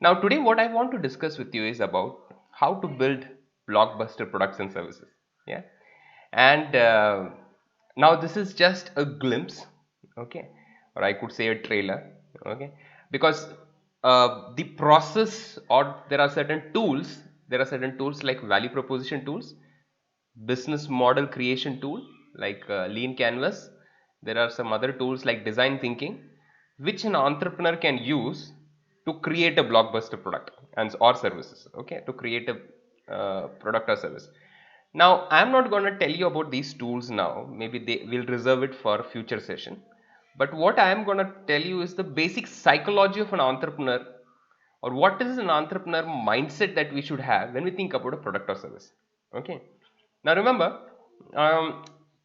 Now, today, what I want to discuss with you is about how to build blockbuster products and services. Yeah, and now this is just a glimpse, okay, or I could say a trailer, okay, because the process or there are certain tools like value proposition tools, business model creation tool like lean canvas. There are some other tools like design thinking which an entrepreneur can use to create a blockbuster product and or services, okay, to create a product or service. Now I'm not going to tell you about these tools now, maybe they will reserve it for future session, but what I am going to tell you is the basic psychology of an entrepreneur, or what is an entrepreneur mindset that we should have when we think about a product or service. Okay, now remember,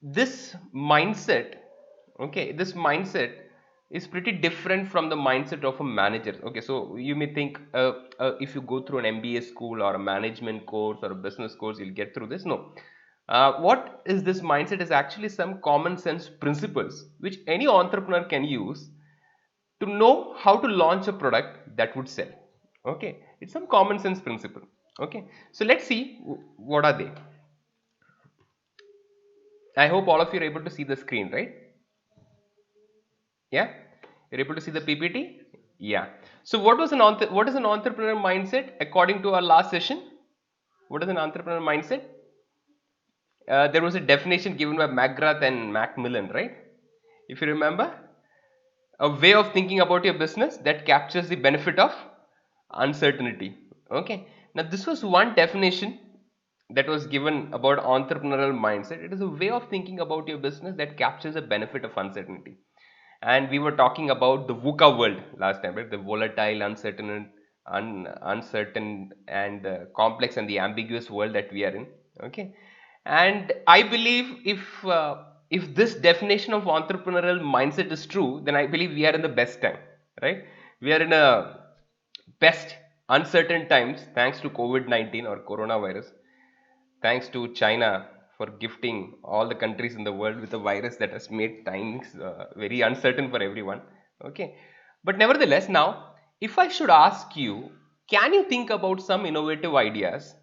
this mindset, okay, this mindset is pretty different from the mindset of a manager. Okay, so you may think if you go through an MBA school or a management course or a business course you'll get through this. No, what is this mindset is actually some common sense principles which any entrepreneur can use to know how to launch a product that would sell. Okay, it's some common sense principle. Okay, so let's see what are they. I hope all of you are able to see the screen, right? Yeah, you're able to see the PPT. Yeah, so what is an entrepreneur mindset according to our last session? What is an entrepreneur mindset? There was a definition given by McGrath and Macmillan, right? If you remember, a way of thinking about your business that captures the benefit of uncertainty. Okay, now this was one definition that was given about entrepreneurial mindset. It is a way of thinking about your business that captures the benefit of uncertainty. And we were talking about the VUCA world last time, right? The volatile, uncertain and complex and the ambiguous world that we are in. Okay, and I believe if this definition of entrepreneurial mindset is true, then I believe we are in the best time, right? We are in a best uncertain times thanks to COVID-19 or coronavirus, thanks to China for gifting all the countries in the world with a virus that has made times very uncertain for everyone. Okay, but nevertheless, now if I should ask you, can you think about some innovative ideas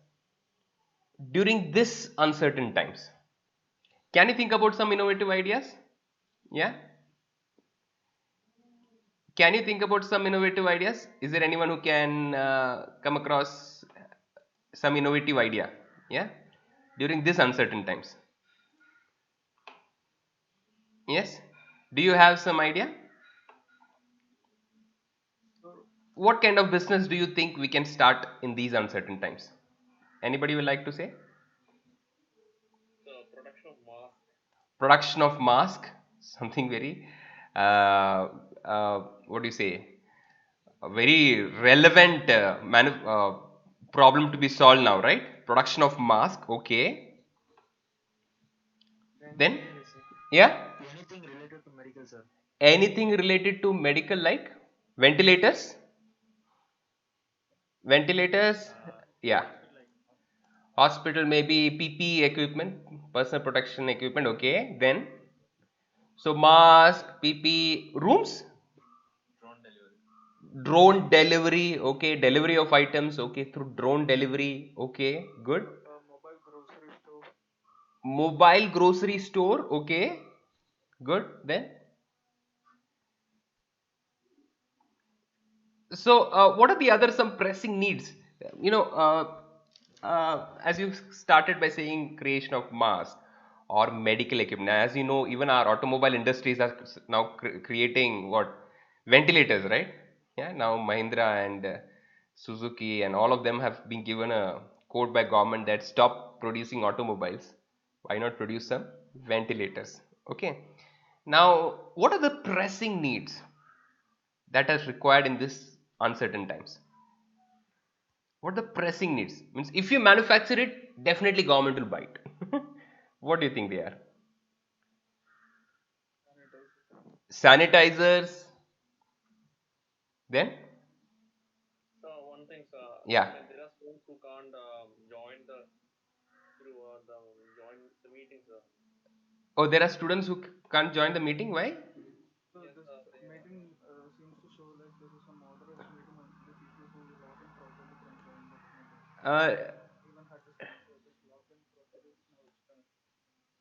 during this uncertain times? Can you think about some innovative ideas? Yeah, can you think about some innovative ideas? Is there anyone who can come across some innovative idea? Yeah, during this uncertain times. Yes, do you have some idea? What kind of business do you think we can start in these uncertain times? Anybody would like to say? Production of mask, something very what do you say, a very relevant problem to be solved now, right? Production of mask. Okay, then yeah, anything related to medical like ventilators. Ventilators, yeah. Hospital, maybe PPE equipment, personal protection equipment. Okay, then so mask, PPE, rooms, drone delivery. Okay, delivery of items. Okay, through drone delivery. Okay, good. Mobile grocery store. Okay, good. Then so what are the other some pressing needs? You know, as you started by saying creation of mask or medical equipment. As you know, even our automobile industries are now creating what, ventilators, right? Yeah, now Mahindra and Suzuki and all of them have been given a code by government that stop producing automobiles. Why not produce some ventilators? Okay. Now, what are the pressing needs that is required in this uncertain times? What the pressing needs means, if you manufacture it, definitely government will buy it. What do you think they are? Sanitizers, then yeah. Oh, there are students who can't join the meeting. Why? Uh,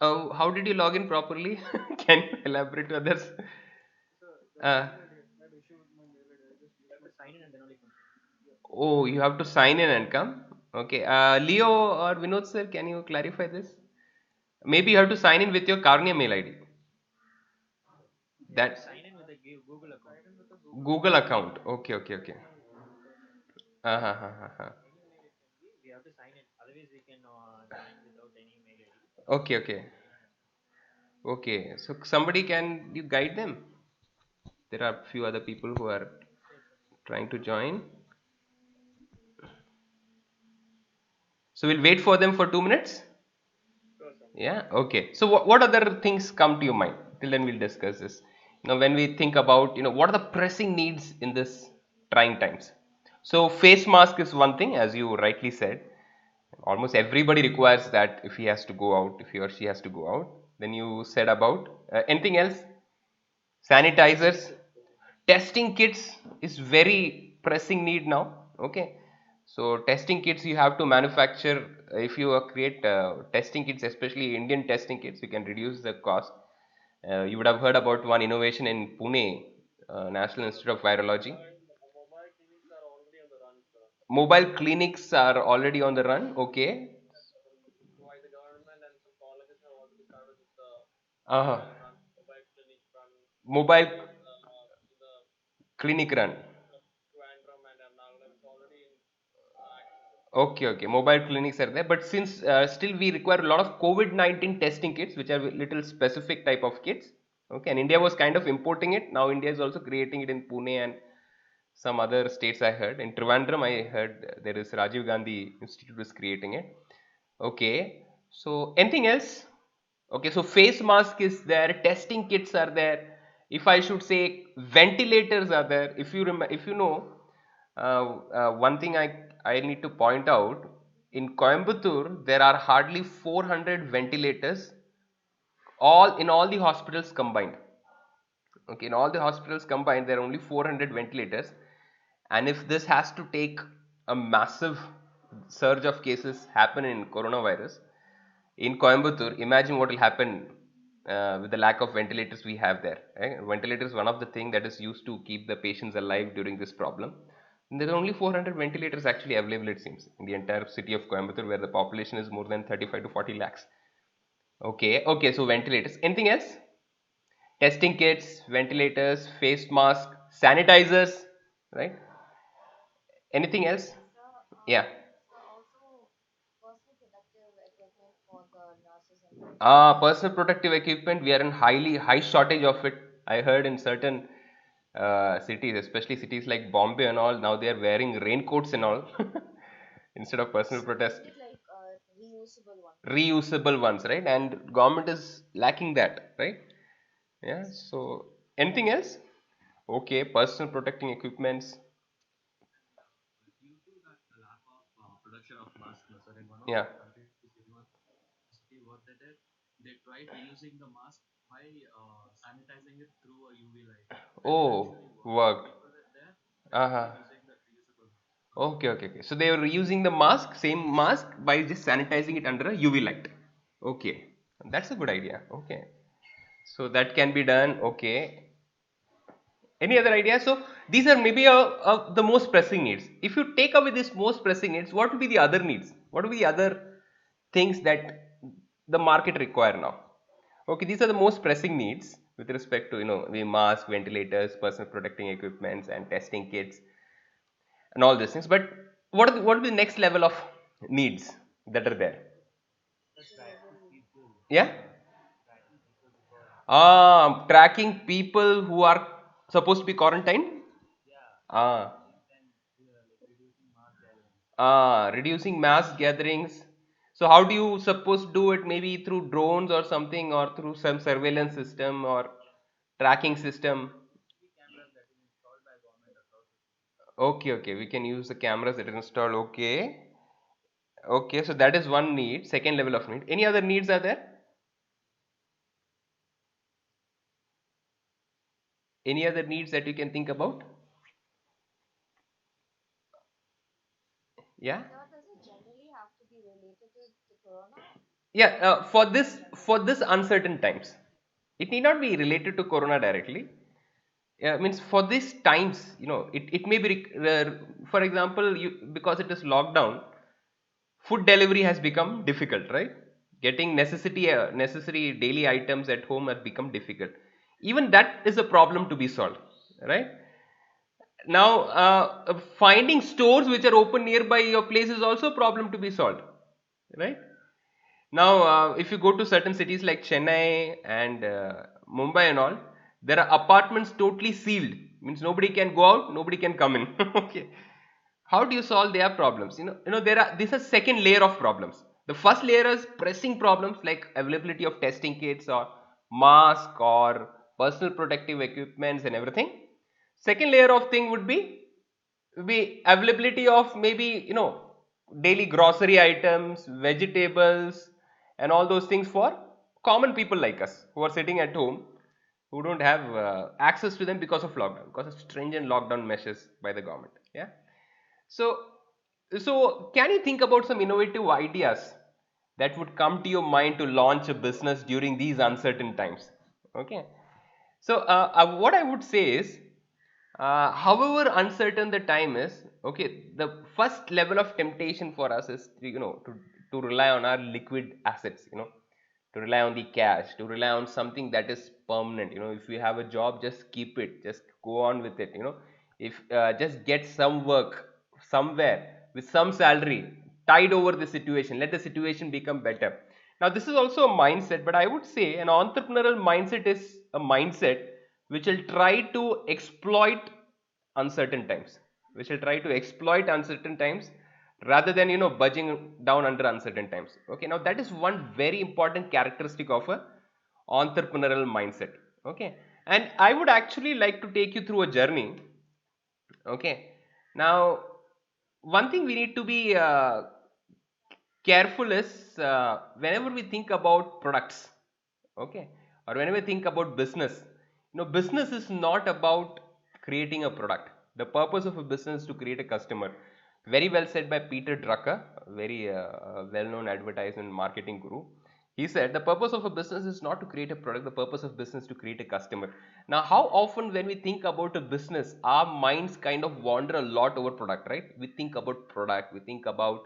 oh, how did you log in properly? Can you elaborate to others? Uh, oh, you have to sign in and come. Okay. Leo or Vinod sir, can you clarify this? Maybe you have to sign in with your Carnia mail ID. That Google account. Okay, okay, okay. Uh-huh. Okay, okay. Okay. So somebody can you guide them? There are few other people who are trying to join. So we'll wait for them for 2 minutes. Yeah. Okay. So what other things come to your mind? Till then we'll discuss this. When we think about what are the pressing needs in this trying times. So face mask is one thing, as you rightly said. Almost everybody requires that if he has to go out, if he or she has to go out. Then you said about anything else? Sanitizers, testing kits is very pressing need now. Okay, so testing kits you have to manufacture. If you create testing kits, especially Indian testing kits, you can reduce the cost. You would have heard about one innovation in Pune, National Institute of Virology. Mobile clinics are already on the run. Okay. Uh-huh. Mobile clinic run. Okay, okay. Mobile clinics are there, but since still we require a lot of COVID-19 testing kits, which are little specific type of kits. Okay, and India was kind of importing it. Now India is also creating it in Pune and some other states. I heard in Trivandrum, I heard there is Rajiv Gandhi Institute is creating it. Okay, so anything else? Okay, so face mask is there, testing kits are there. If I should say, ventilators are there. If you know, one thing I need to point out, in Coimbatore there are hardly 400 ventilators, all in all the hospitals combined. Okay, in all the hospitals combined, there are only 400 ventilators, and if this has to take a massive surge of cases happen in coronavirus in Coimbatore, imagine what will happen with the lack of ventilators we have there. Right? Ventilator is one of the thing that is used to keep the patients alive during this problem. And there are only 400 ventilators actually available, it seems, in the entire city of Coimbatore, where the population is more than 35 to 40 lakhs. Okay, okay, so ventilators. Anything else? Testing kits, ventilators, face mask, sanitizers, right? Anything else? Yeah. Personal protective equipment, we are in high shortage of it. I heard in certain cities, especially cities like Bombay and all, now they are wearing raincoats and all instead of personal protest reusable ones, right? And government is lacking that, right? Yeah. So anything else? Okay, personal protecting equipments. Yeah. Oh, worked. Uh-huh. Okay, okay, okay. So they were using the mask, same mask, by just sanitizing it under a UV light. Okay, that's a good idea. Okay, so that can be done. Okay, any other idea? So these are maybe the most pressing needs. If you take away these most pressing needs, what will be the other needs? What will be the other things that the market require now? Okay, these are the most pressing needs with respect to the mask, ventilators, personal protecting equipments, and testing kits, and all these things. But what will be the next level of needs that are there? Yeah. Tracking people who are supposed to be quarantined. Ah, reducing mass gatherings. So how do you suppose do it? Maybe through drones or something, or through some surveillance system or tracking system. Okay, okay, we can use the cameras that are installed. Okay, okay, so that is one need, second level of need. Any other needs are there? Any other needs that you can think about? Yeah. Yeah, for this uncertain times, it need not be related to corona directly. Yeah, means for these times, it may be for example, because it is lockdown, food delivery has become difficult, right? Getting necessary daily items at home have become difficult. Even that is a problem to be solved, right? Now, finding stores which are open nearby your place is also a problem to be solved, right? Now, if you go to certain cities like Chennai and Mumbai and all, there are apartments totally sealed. Means nobody can go out, nobody can come in. Okay. How do you solve their problems? There are this is second layer of problems. The first layer is pressing problems like availability of testing kits or mask or personal protective equipments and everything. Second layer of thing would be availability of maybe daily grocery items, vegetables, and all those things for common people like us who are sitting at home, who don't have access to them because of lockdown, because of stringent lockdown measures by the government. Yeah. So so can you think about some innovative ideas that would come to your mind to launch a business during these uncertain times? Okay. So what I would say is, however uncertain the time is, okay, the first level of temptation for us is to rely on our liquid assets, to rely on the cash, to rely on something that is permanent. If you have a job, just keep it, just go on with it. If just get some work somewhere with some salary, tide over the situation, let the situation become better. Now, this is also a mindset, but I would say an entrepreneurial mindset is a mindset which will try to exploit uncertain times, which will try to exploit uncertain times rather than budging down under uncertain times. Okay, now that is one very important characteristic of a entrepreneurial mindset. Okay, and I would actually like to take you through a journey. Okay, now one thing we need to be careful is, whenever we think about products, okay, or whenever we think about business, business is not about creating a product. The purpose of a business is to create a customer. Very well said by Peter Drucker, a very well-known advertisement marketing guru. He said the purpose of a business is not to create a product, the purpose of business is to create a customer. Now, how often when we think about a business, our minds kind of wander a lot over product, right? We think about product, we think about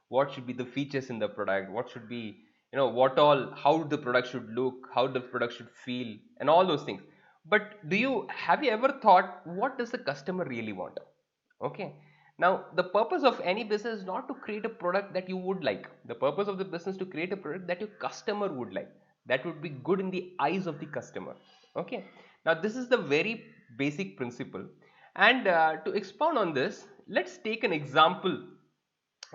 what should be the features in the product, what should be, what all, how the product should look, how the product should feel, and all those things. But have you ever thought, what does the customer really want? Okay, now the purpose of any business is not to create a product that you would like. The purpose of the business is to create a product that your customer would like, that would be good in the eyes of the customer. Okay, now this is the very basic principle. And to expound on this, let's take an example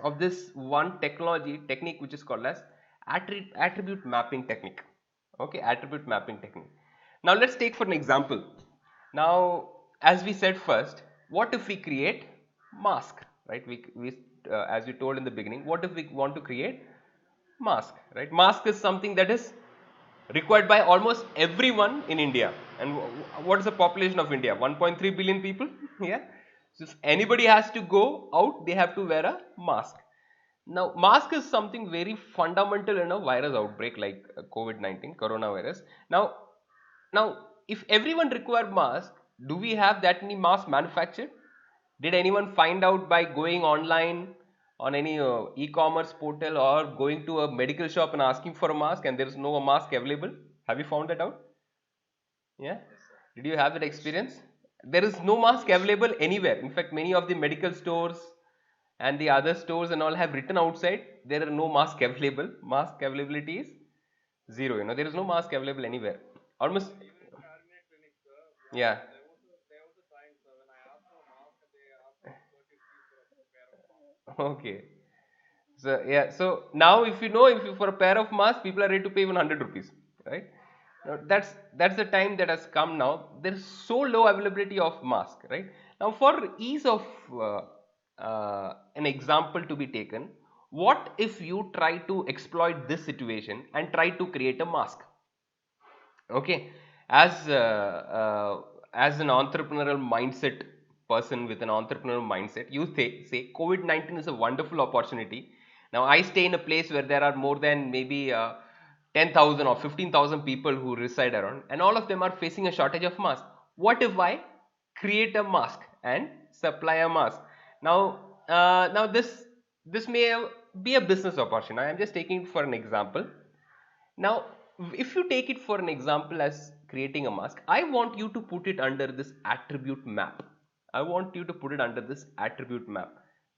of this one technique which is called as attribute mapping technique. Okay, attribute mapping technique. Now let's take for an example. Now, as we said first, what if we create mask, right? As we told in the beginning, what if we want to create mask, right? Mask is something that is required by almost everyone in India. And what is the population of India? 1.3 billion people. Yeah. So if anybody has to go out, they have to wear a mask. Now, mask is something very fundamental in a virus outbreak like COVID-19, coronavirus. Now, if everyone require mask, do we have that many masks manufactured? Did anyone find out by going online on any e-commerce portal or going to a medical shop and asking for a mask and there is no mask available? Have you found that out? Yeah. Did you have that experience? There is no mask available anywhere. In fact, many of the medical stores and the other stores and all have written outside there are no mask available. Mask availability is zero. There is no mask available anywhere. Almost. Yeah. Okay. So yeah, so now if if you for a pair of masks, people are ready to pay even 100 rupees, right? Now that's the time that has come now. There is so low availability of mask, right? Now for ease of an example to be taken, what if you try to exploit this situation and try to create a mask? Okay, as as an entrepreneurial mindset person with an entrepreneurial mindset, you say COVID-19 is a wonderful opportunity. Now I stay in a place where there are more than maybe 10,000 or 15,000 people who reside around, and all of them are facing a shortage of masks. What if I create a mask and supply a mask? Now this may be a business opportunity. I am just taking it for an example. Now, if you take it for an example as creating a mask, I want you to put it under this attribute map. I want you to put it under this attribute map.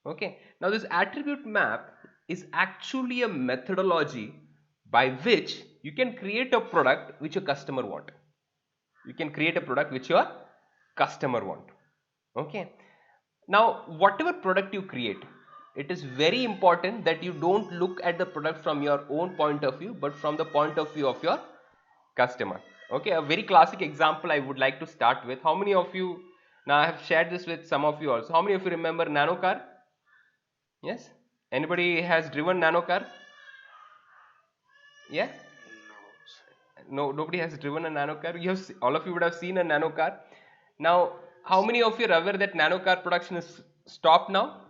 Okay. Now, this attribute map is actually a methodology by which you can create a product which your customer want. You can create a product which your customer want. Okay. Now, whatever product you create, it is very important that you don't look at the product from your own point of view, but from the point of view of your customer. Okay, a very classic example I would like to start with. How many of you, now I have shared this with some of you also, how many of you remember nano car? Yes? Anybody has driven nano car? Yeah? No, nobody has driven a nano car. All of you would have seen a nano car. Now, how many of you are aware that nano car production is stopped now?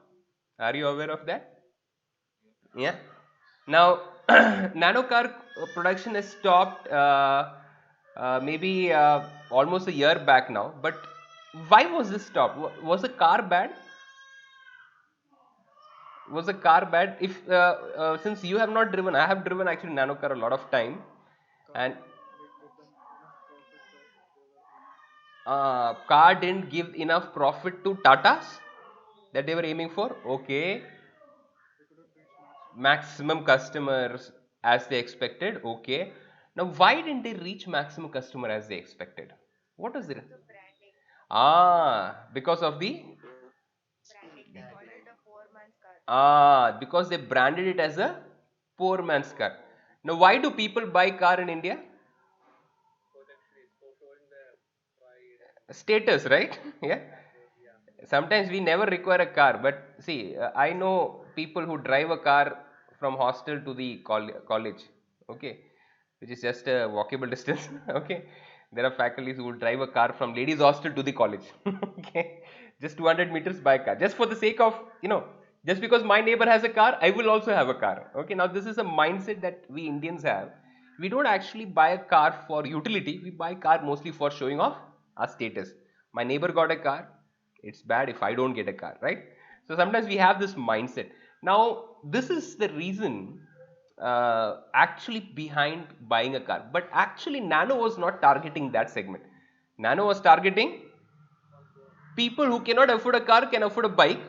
Are you aware of that? Yeah. Now, nano car production has stopped maybe almost a year back now. But why was this stopped? Was the car bad? Was the car bad? If since you have not driven, I have driven actually nano car a lot of time, and car didn't give enough profit to Tata's that they were aiming for. Okay, maximum customers as they expected. Okay, now why didn't they reach maximum customer as they expected? What was it? Because of the because they branded it as a poor man's car. Now, why do people buy car in India? Status, right? Yeah. Sometimes we never require a car, but see, I know people who drive a car from hostel to the college, okay, which is just a walkable distance. Okay, there are faculties who will drive a car from ladies hostel to the college. Okay, just 200 meters by car, just for the sake of, just because my neighbor has a car, I will also have a car. Okay, now this is a mindset that we Indians have. We don't actually buy a car for utility, we buy car mostly for showing off our status. My neighbor got a car, it's bad if I don't get a car, right? So sometimes we have this mindset. Now, this is the reason actually behind buying a car. But actually, Nano was not targeting that segment. Nano was targeting people who cannot afford a car, can afford a bike,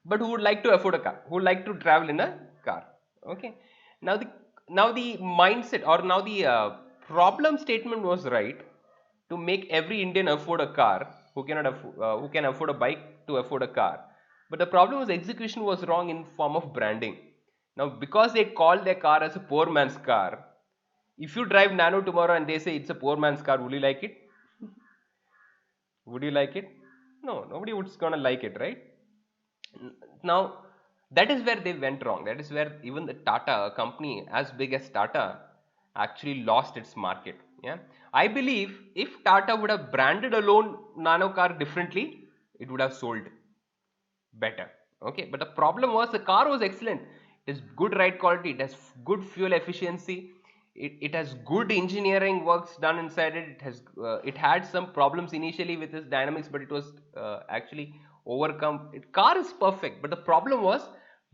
but who would like to afford a car, who would like to travel in a car. Okay. Now the mindset, or now the problem statement was right to make every Indian afford a car who who can afford a bike to afford a car. But the problem was execution was wrong in form of branding. Now, because they called their car as a poor man's car, if you drive Nano tomorrow and they say it's a poor man's car, will you like it? Would you like it? No, nobody would gonna like it, right? Now, that is where they went wrong. That is where even the Tata, a company as big as Tata, actually lost its market. Yeah, I believe if Tata would have branded alone nano car differently, it would have sold better. Okay, but the problem was the car was excellent. It is good ride quality, it has good fuel efficiency, it has good engineering works done inside it. It had some problems initially with its dynamics, but it was actually overcome. Car is perfect, but the problem was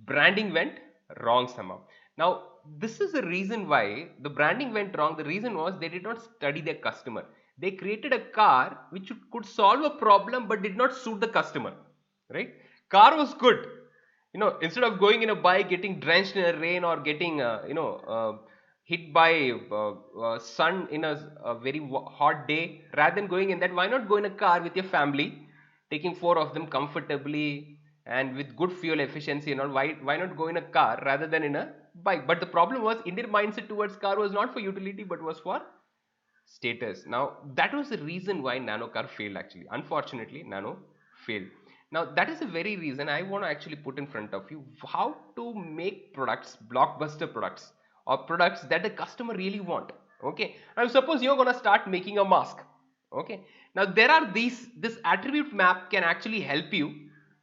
branding went wrong somehow. Now, this is the reason why the branding went wrong. The reason was they did not study their customer. They created a car which could solve a problem but did not suit the customer, right? Car was good, instead of going in a bike, getting drenched in a rain, or getting hit by sun in a very hot day, rather than going in that, why not go in a car with your family, taking four of them comfortably and with good fuel efficiency and all? Why not go in a car rather than in a bike? But the problem was Indian mindset towards car was not for utility but was for status. Now, that was the reason why nano car failed. Actually, unfortunately, nano failed. Now, that is the very reason I want to actually put in front of you how to make products, blockbuster products, or products that the customer really want. Okay, now suppose you're going to start making a mask. Okay, now there are this attribute map can actually help you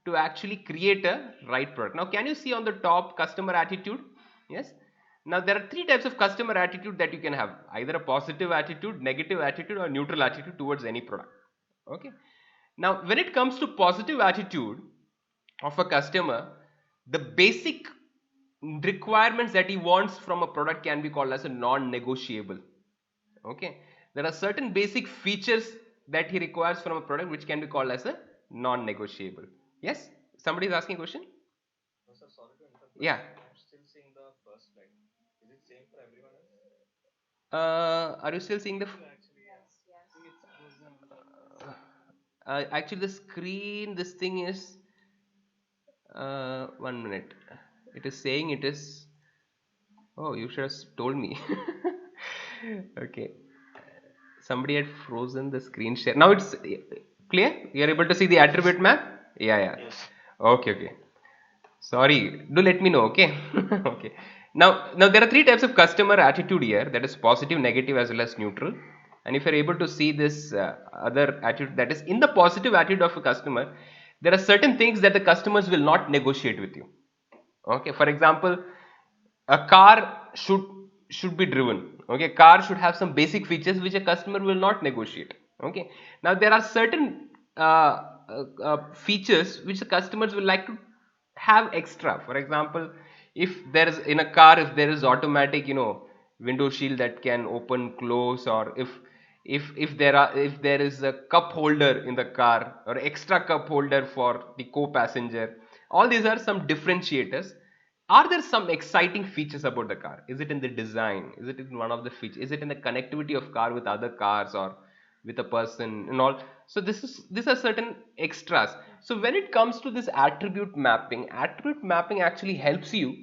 to actually create a right product. Now, can you see on the top customer attitude? Yes. Now there are three types of customer attitude that you can have: either a positive attitude, negative attitude, or neutral attitude towards any product. Okay. Now when it comes to positive attitude of a customer, the basic requirements that he wants from a product can be called as a non-negotiable. Okay. There are certain basic features that he requires from a product which can be called as a non-negotiable. Yes. Somebody is asking a question. No, sir, sorry to interrupt, but Yeah. I'm still seeing the first slide. Is it same for everyone else? Are you still seeing the? Actually, yes. I think it's frozen on Actually, the screen. This thing is. 1 minute. It is saying it is. Oh, you should have told me. Okay. Somebody had frozen the screen share. Now it's clear. You are able to see the attribute map. Yeah, yeah. Yes. Okay, okay. Sorry, do let me know, okay? Okay. Now there are three types of customer attitude here. That is positive, negative, as well as neutral. And if you're able to see this other attitude, that is in the positive attitude of a customer, there are certain things that the customers will not negotiate with you. Okay. For example, a car should be driven. Okay, car should have some basic features which a customer will not negotiate. Okay. Now there are certain features which the customers will like to have extra. For example, if there is in a car, if there is automatic, window shield that can open close, or if there is a cup holder in the car, or extra cup holder for the co-passenger, all these are some differentiators. Are there some exciting features about the car? Is it in the design? Is it in one of the features? Is it in the connectivity of car with other cars, or with a person and all? So these are certain extras. So when it comes to this attribute mapping actually helps you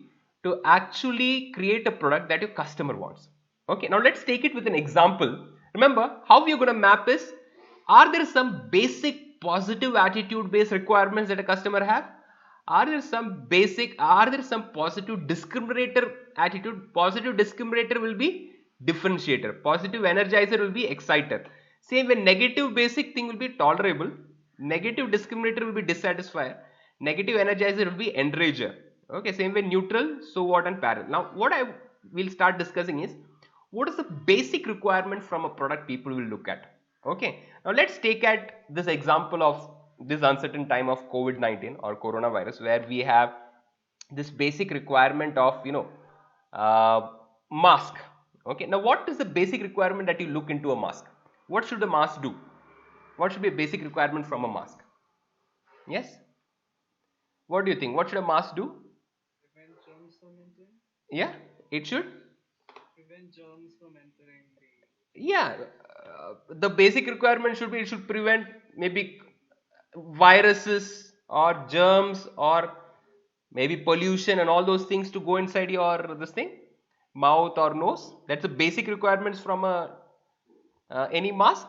to actually create a product that your customer wants. Okay, now let's take it with an example. Remember, how we are going to map is, are there some basic positive attitude based requirements that a customer have? Are there some positive discriminator attitude? Positive discriminator will be differentiator, positive energizer will be exciter. Same way, negative basic thing will be tolerable, negative discriminator will be dissatisfier, negative energizer will be enrager. Okay, same way neutral, so what, and parallel. Now what I will start discussing is, what is the basic requirement from a product people will look at. Okay, now let's take at this example of this uncertain time of COVID-19 or coronavirus, where we have this basic requirement of uh, mask. Okay, now what is the basic requirement that you look into a mask? What should the mask do? What should be a basic requirement from a mask? Yes, what do you think? What should a mask do? prevent germs from entering. Yeah, it should. Prevent germs from entering the. Yeah, the basic requirement should be, it should prevent maybe viruses or germs, or maybe pollution and all those things to go inside your this thing, mouth or nose. That's the basic requirements from a any mask.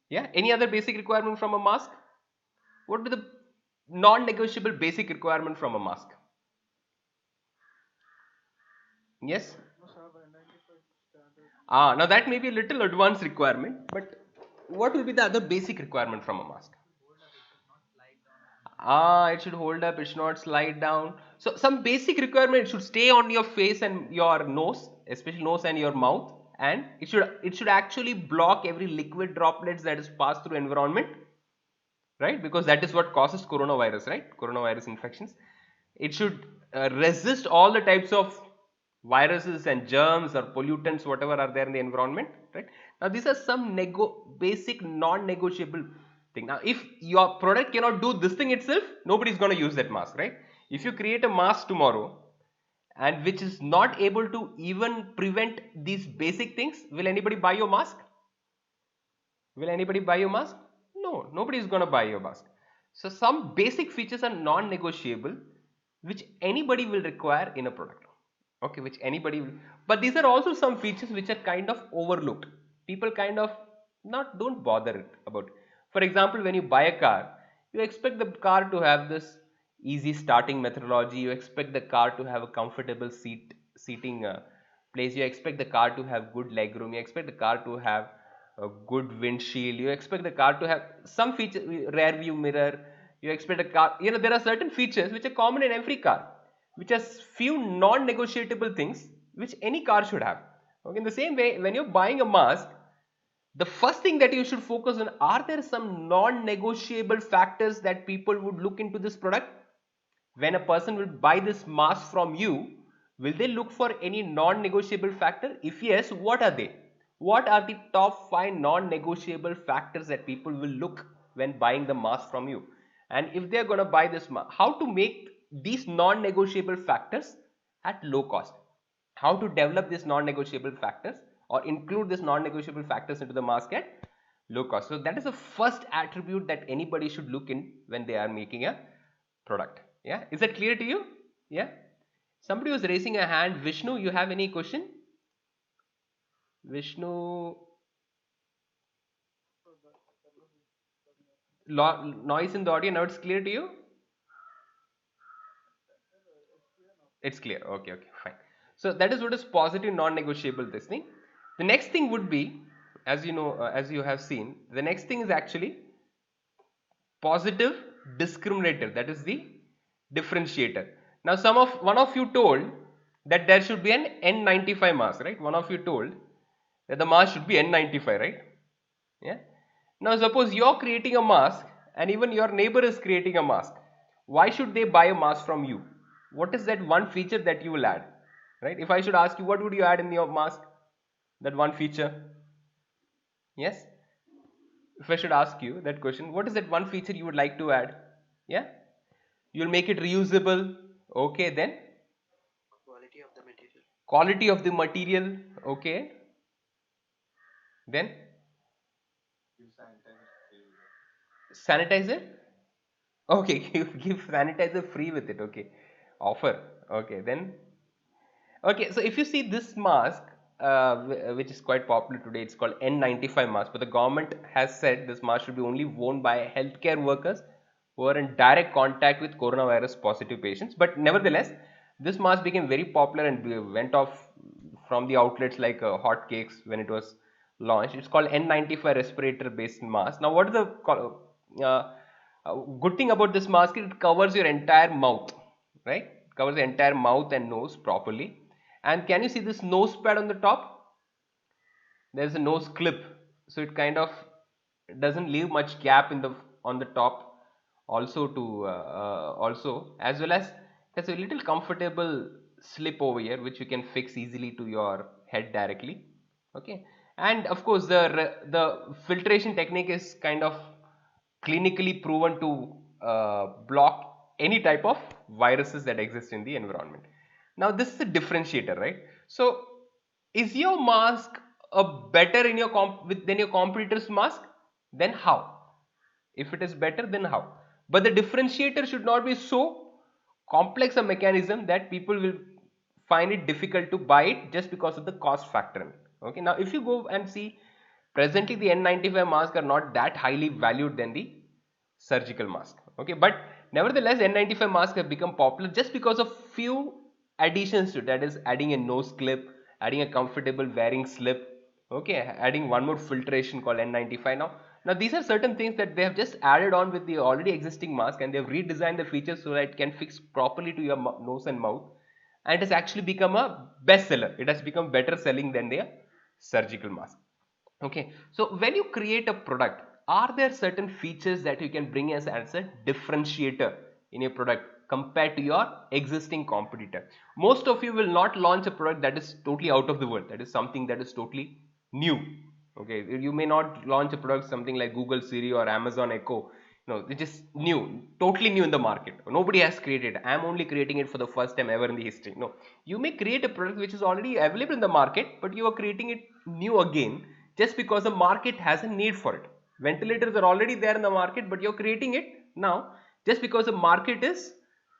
Yeah, any other basic requirement from a mask? What would be the non-negotiable basic requirement from a mask? Yes. Must have identified standard. Now that may be a little advanced requirement, but what will be the other basic requirement from a mask? Hold up, it should not slide down. It should hold up, it should not slide down. So some basic requirement, it should stay on your face and your nose, especially nose and your mouth, and it should actually block every liquid droplets that is passed through environment, right? Because that is what causes coronavirus, right? Coronavirus infections. It should resist all the types of viruses and germs or pollutants, whatever are there in the environment, right? Now these are some basic non-negotiable thing. Now if your product cannot do this thing itself, nobody is going to use that mask, right? If you create a mask tomorrow and which is not able to even prevent these basic things, will anybody buy your mask? Will anybody buy your mask? No, nobody is going to buy your mask. So some basic features are non-negotiable, which anybody will require in a product. Okay, which anybody will. But these are also some features which are kind of overlooked. People kind of not don't bother about. For example, when you buy a car, you expect the car to have this easy starting methodology. You expect the car to have a comfortable seating place. You expect the car to have good legroom. You expect the car to have a good windshield. You expect the car to have some feature, rear view mirror. You expect a car, there are certain features which are common in every car. which are few non-negotiable things which any car should have. Okay, in the same way, when you're buying a mask, the first thing that you should focus on, are there some non-negotiable factors that people would look into this product? When a person will buy this mask from you, will they look for any non-negotiable factor? If yes, what are they? What are the top 5 non-negotiable factors that people will look when buying the mask from you? And if they are going to buy this mask, how to make these non-negotiable factors at low cost? How to develop these non-negotiable factors or include these non-negotiable factors into the mask at low cost? So that is the first attribute that anybody should look in when they are making a product. Yeah, is that clear to you? Yeah, somebody was raising a hand. Vishnu, you have any question? Vishnu, noise in the audio. Now it's clear to you? It's clear. Okay, okay, fine. So that is what is positive non-negotiable this thing. The next thing would be, as you know, as you have seen, the next thing is actually positive discriminator, that is the differentiator. Now one of you told that there should be an N95 mask, right? One of you told that the mask should be N95, right? Yeah. Now suppose you're creating a mask and even your neighbor is creating a mask. Why should they buy a mask from you? What is that one feature that you will add, right? If I should ask you, what would you add in your mask? That one feature. Yes. If I should ask you that question, what is that one feature you would like to add? Yeah, you'll make it reusable. Okay, then Quality of the material. quality of the material. Okay, then sanitizer. Okay, give sanitizer free with it. Okay, offer. Okay, then okay. So if you see this mask, which is quite popular today, it's called N95 mask. But the government has said this mask should be only worn by healthcare workers who are in direct contact with coronavirus positive patients. But nevertheless, this mask became very popular and went off from the outlets like hot cakes when it was launched. It's called N95 respirator based mask. Now, what is the uh, good thing about this mask? It covers your entire mouth, right? It covers the entire mouth and nose properly. And can you see this nose pad on the top? There's a nose clip, so it kind of doesn't leave much gap in the on the top. Also to also as well as there's a little comfortable slip over here which you can fix easily to your head directly. Okay, and of course the filtration technique is kind of clinically proven to block any type of viruses that exist in the environment. Now this is a differentiator, right? So is your mask a better in your than your competitor's mask? Then how? If it is better, then how? But the differentiator should not be so complex a mechanism that people will find it difficult to buy it just because of the cost factor. Okay, now if you go and see, presently the N95 masks are not that highly valued than the surgical mask. Okay, but nevertheless N95 masks have become popular just because of few additions to it, that is adding a nose clip, adding a comfortable wearing slip, okay, adding one more filtration called N95. Now these are certain things that they have just added on with the already existing mask, and they have redesigned the features so that it can fix properly to your nose and mouth, and it has actually become a bestseller. It has become better selling than their surgical mask. Okay, so when you create a product, are there certain features that you can bring as a differentiator in your product compared to your existing competitor? Most of you will not launch a product that is totally out of the world, that is something that is totally new. Okay, you may not launch a product something like Google Siri or Amazon Echo. No, it's just new, totally new in the market. Nobody has created it. I am only creating it for the first time ever in the history. No, you may create a product which is already available in the market, but you are creating it new again just because the market has a need for it. Ventilators are already there in the market, but you're creating it now just because the market is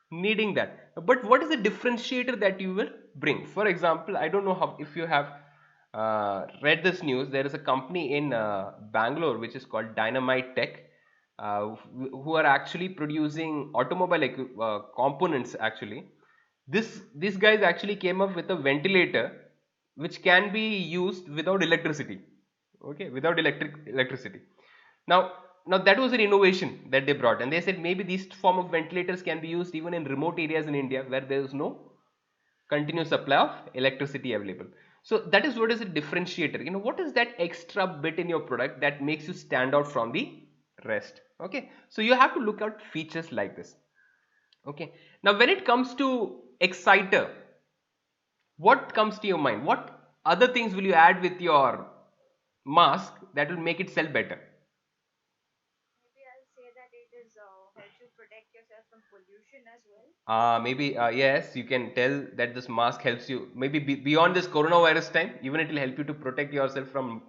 needing that. But what is the differentiator that you will bring? For example, I don't know how if you have read this news. There is a company in Bangalore which is called Dynamite Tech, who are actually producing automobile components. Actually, these guys actually came up with a ventilator which can be used without electricity. Okay, without electricity. Now now that was an innovation that they brought, and they said maybe these form of ventilators can be used even in remote areas in India where there is no continuous supply of electricity available. So that is what is a differentiator. What is that extra bit in your product that makes you stand out from the rest? Okay, so you have to look at features like this. Okay, now when it comes to exciter, what comes to your mind? What other things will you add with your mask that will make it sell better? Maybe I'll say that it is helps you protect yourself from pollution as well. Maybe yes, you can tell that this mask helps you. Maybe beyond this coronavirus time, even it will help you to protect yourself from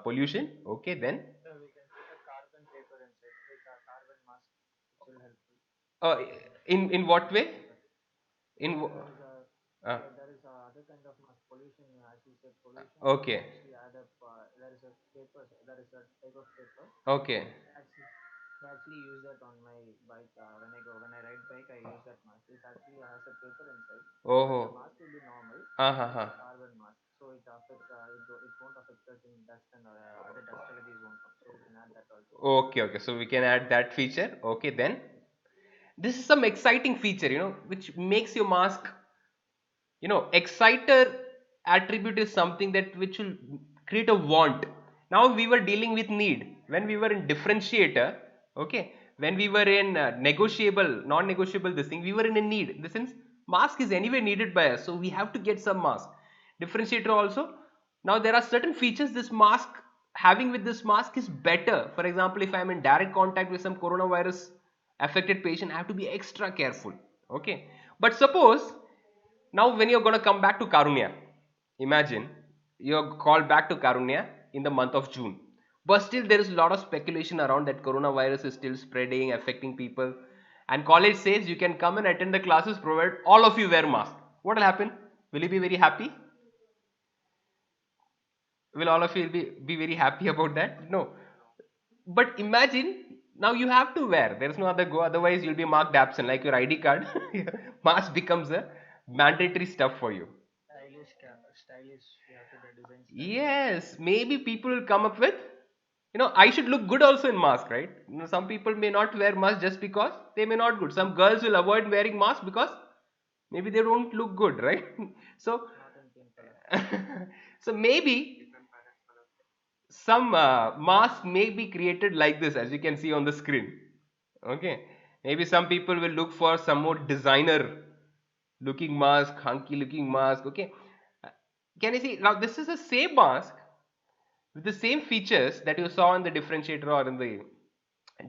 pollution. Okay, then. We can put a carbon paper inside, like a carbon mask, which will help. Uh, in what way? In There wh- is a uh, there is a other kind of mask pollution. As you said, pollution. We can okay, actually add up. There is a paper. There is a type of paper. okay. Actually, I actually use that on my bike. When I ride bike, I use that mask. It actually has a paper inside, but the Oh, mask will be normal, but it's uh-huh. a carbon mask, so it affects. It won't affect us in dust and other dust allergies won't come. So we can add that also. Okay, okay. So we can add that feature. Okay, then. This is some exciting feature, which makes your mask, exciter attribute is something that which will create a want. Now we were dealing with need when we were in differentiator. Okay, when we were in negotiable non-negotiable, this thing we were in a need, in the sense mask is anyway needed by us, so we have to get some mask. Differentiator also, now there are certain features this mask having with this mask is better. For example, if I am in direct contact with some coronavirus affected patient, I have to be extra careful. Okay, but suppose now, when you're going to come back to Karunya, imagine you're called back to Karunya in the month of June. But still, there is a lot of speculation around that coronavirus is still spreading, affecting people. And college says you can come and attend the classes provided all of you wear mask. What will happen? Will you be very happy? Will all of you be very happy about that? No. But imagine now you have to wear. There is no other go. Otherwise, you'll be marked absent like your ID card. Mask becomes a mandatory stuff for you. Stylish. We have to design stylish. Yes, maybe people will come up with, I should look good also in mask, right? Some people may not wear mask just because they may not good. Some girls will avoid wearing mask because maybe they don't look good, right? So, Not in pink color. so maybe Different parents color. some mask may be created like this, as you can see on the screen. Okay, maybe some people will look for some more designer looking mask, hunky looking mask. Okay, Uh, can you see now? This is the same mask with the same features that you saw in the differentiator or in the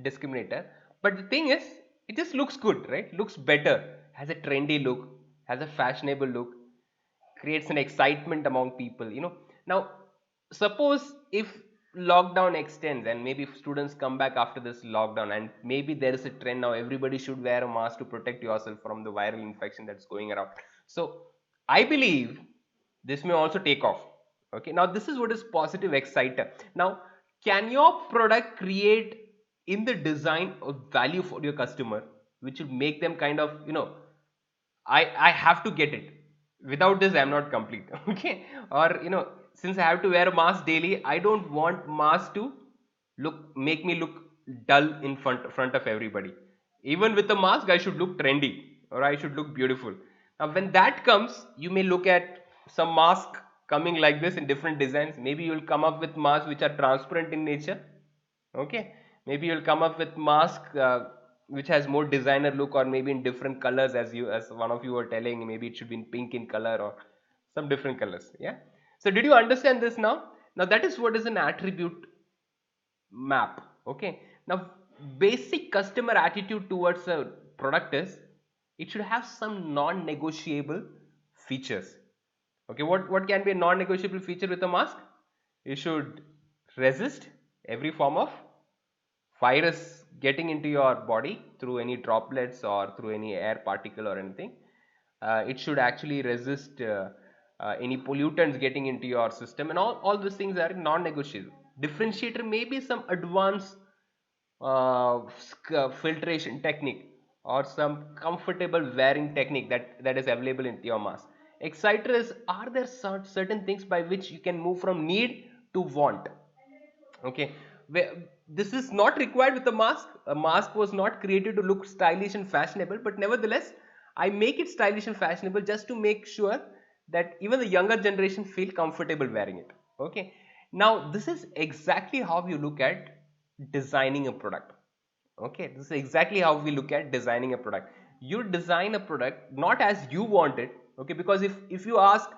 discriminator, but the thing is it just looks good, right? Looks better, has a trendy look, has a fashionable look, creates an excitement among people. Now suppose if lockdown extends and maybe if students come back after this lockdown, and maybe there is a trend now everybody should wear a mask to protect yourself from the viral infection that's going around. So I believe this may also take off. Okay, now this is what is positive exciter. Now, can your product create in the design of value for your customer, which will make them kind of, I have to get it. Without this, I'm not complete. Okay, or since I have to wear a mask daily, I don't want mask to make me look dull in front of everybody. Even with the mask, I should look trendy or I should look beautiful. Now, when that comes, you may look at some mask coming like this in different designs. Maybe you'll come up with masks which are transparent in nature. Okay, maybe you'll come up with mask which has more designer look, or maybe in different colors, as one of you were telling, maybe it should be in pink in color or some different colors. Yeah, so did you understand this now? Now that is what is an attribute map. Okay, now basic customer attitude towards a product is it should have some non-negotiable features. Okay, what can be a non-negotiable feature with a mask? You should resist every form of virus getting into your body through any droplets or through any air particle or anything. It should actually resist any pollutants getting into your system, and all these things are non-negotiable. Differentiator may be some advanced filtration technique or some comfortable wearing technique that is available in your mask. Exciter is, are there certain things by which you can move from need to want? Okay, this is not required with a mask. A mask was not created to look stylish and fashionable, but nevertheless, I make it stylish and fashionable just to make sure that even the younger generation feel comfortable wearing it. Okay. Now, this is exactly how you look at designing a product. Okay, this is exactly how we look at designing a product. You design a product not as you want it. Okay, because if you ask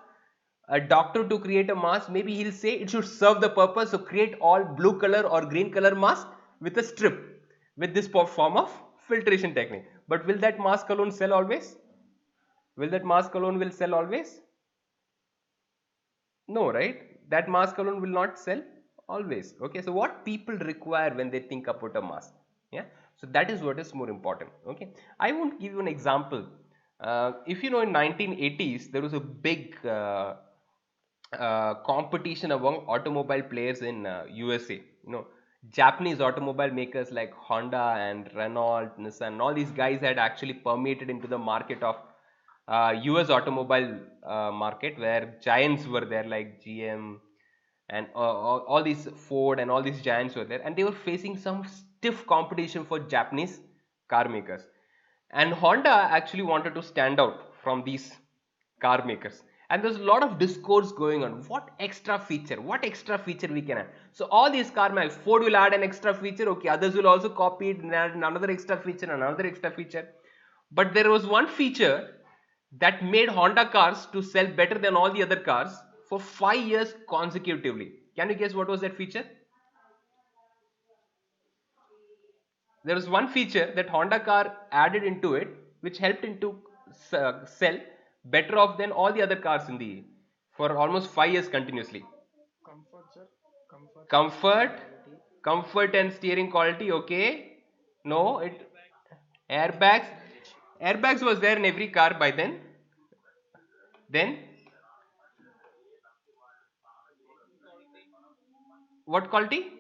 a doctor to create a mask, maybe he'll say it should serve the purpose, so create all blue color or green color mask with a strip with this form of filtration technique. But will that mask alone sell always? Will that mask alone will sell always? No, right? That mask alone will not sell always. Okay, so what people require when they think about a mask? Yeah, so that is what is more important. Okay, I won't give you an example. If you know, in 1980s there was a big competition among automobile players in USA. You know, Japanese automobile makers like Honda and Renault, Nissan, all these guys had actually permeated into the market of US automobile market, where giants were there like GM and all these Ford and all these giants were there, and they were facing some stiff competition for Japanese car makers. And Honda actually wanted to stand out from these car makers. And there's a lot of discourse going on. What extra feature? What extra feature we can add? So all these car makers, Ford will add an extra feature. Okay, others will also copy it and add another extra feature, another extra feature. But there was one feature that made Honda cars to sell better than all the other cars for 5 years consecutively. Can you guess what was that feature? There was one feature that Honda car added into it which helped it to sell better off than all the other cars in the for almost 5 years continuously. Comfort, sir. Comfort, Quality. comfort and steering quality. Okay, no, it airbags. Airbags was there in every car by then. Then what quality?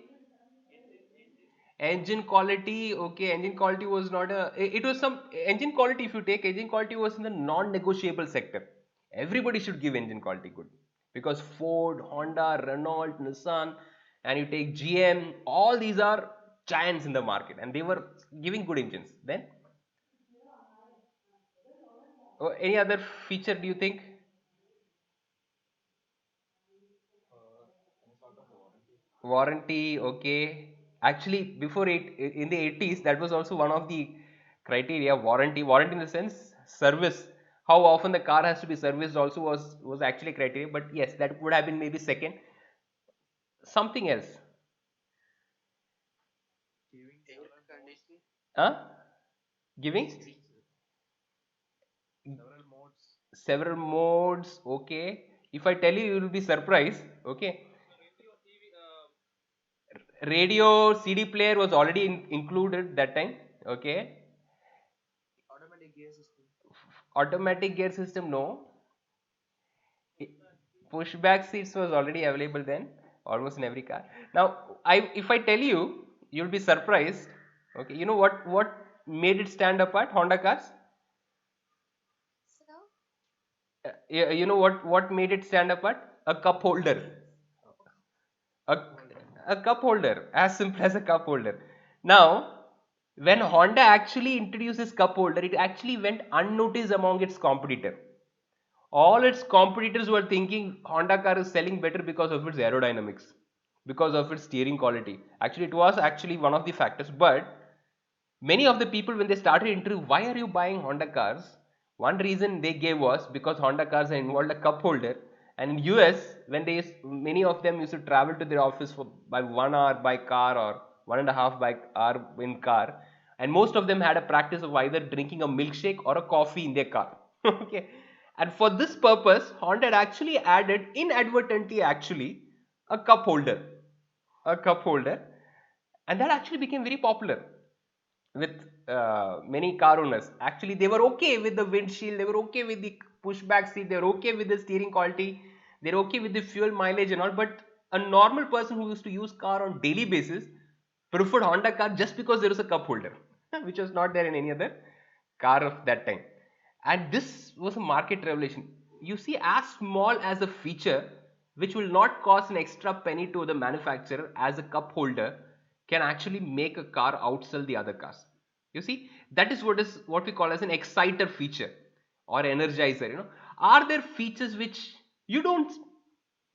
Engine quality. Okay, engine quality was not a. It was some engine quality. If you take engine quality, was in the non-negotiable sector. Everybody should give engine quality good, because Ford, Honda, Renault, Nissan, and you take GM. All these are giants in the market, and they were giving good engines. Then, any other feature do you think? Warranty, okay. Actually, before it in the 80s, that was also one of the criteria. Warranty in the sense service. How often the car has to be serviced also was actually criteria. But yes, that would have been maybe second. Something else, Air conditioning. huh? Giving several modes. Okay. If I tell you, you will be surprised. Okay. Radio CD player was already included that time. Okay. Automatic gear system. Automatic gear system, no. Pushback seats was already available then, almost in every car. Now, if I tell you, you'll be surprised. Okay, you know what made it stand apart? Honda cars. So, You know what made it stand apart? A cup holder. A, a cup holder, as simple as a cup holder. Now, when Honda actually introduces cup holder, it actually went unnoticed among its competitor. All its competitors were thinking Honda car is selling better because of its aerodynamics, because of its steering quality. Actually, it was actually one of the factors. But many of the people, when they started interview, why are you buying Honda cars? One reason they gave was because Honda cars involved a cup holder. And in US, when many of them used to travel to their office by 1 hour by car or 1.5 by hour in car, and most of them had a practice of either drinking a milkshake or a coffee in their car. Okay, and for this purpose, Honda had actually added inadvertently actually a cup holder, a cup holder, and that actually became very popular with many car owners. Actually, they were okay with the windshield, they were okay with the pushback seat, they were okay with the steering quality, they're okay with the fuel mileage and all. But a normal person who used to use car on daily basis preferred Honda car just because there was a cup holder, which was not there in any other car of that time. And this was a market revelation. You see, as small as a feature which will not cost an extra penny to the manufacturer as a cup holder can actually make a car outsell the other cars. You see, that is what we call as an exciter feature or energizer. Are there features which you don't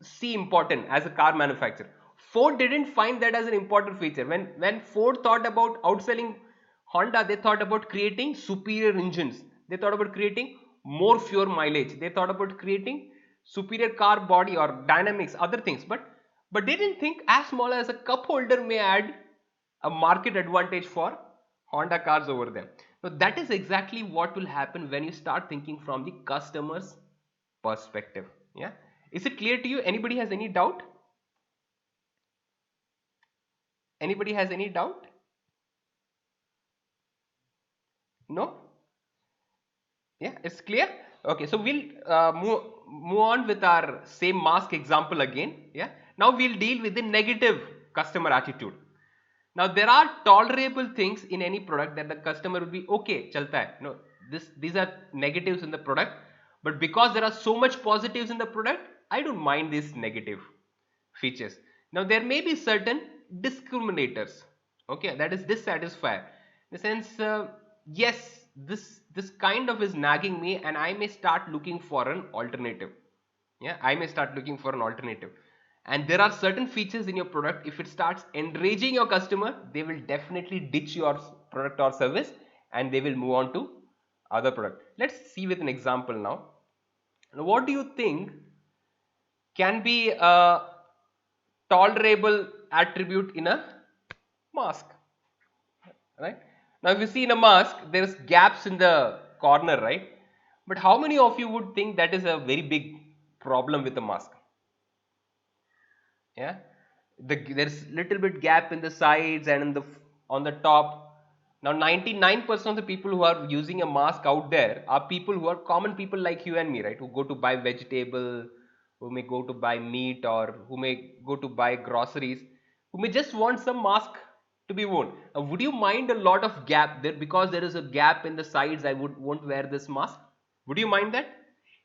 see important as a car manufacturer? Ford didn't find that as an important feature. When Ford thought about outselling Honda, they thought about creating superior engines. They thought about creating more fuel mileage. They thought about creating superior car body or dynamics, other things. But they didn't think as small as a cup holder may add a market advantage for Honda cars over them. So that is exactly what will happen when you start thinking from the customer's perspective. Yeah. Is it clear to you? Anybody has any doubt? Anybody has any doubt? No? Yeah, it's clear. Okay, so we'll move on with our same mask example again. Yeah. Now we'll deal with the negative customer attitude. Now there are tolerable things in any product that the customer will be okay, chalta hai. No, these are negatives in the product, but because there are so much positives in the product, I don't mind these negative features. Now there may be certain discriminators. Okay, that is dissatisfier. In the sense, yes, this kind of is nagging me, and I may start looking for an alternative. Yeah, I may start looking for an alternative. And there are certain features in your product, if it starts enraging your customer, they will definitely ditch your product or service and they will move on to other product. Let's see with an example now. Now what do you think can be a tolerable attribute in a mask? Right? Now if you see in a mask, there's gaps in the corner, right? But how many of you would think that is a very big problem with a mask? Yeah, there's little bit gap in the sides and in the on the top. Now 99% of the people who are using a mask out there are people who are common people like you and me, right? Who go to buy vegetable, who may go to buy meat, or who may go to buy groceries, who may just want some mask to be worn. Now, would you mind a lot of gap there because there is a gap in the sides? I won't wear this mask. Would you mind that?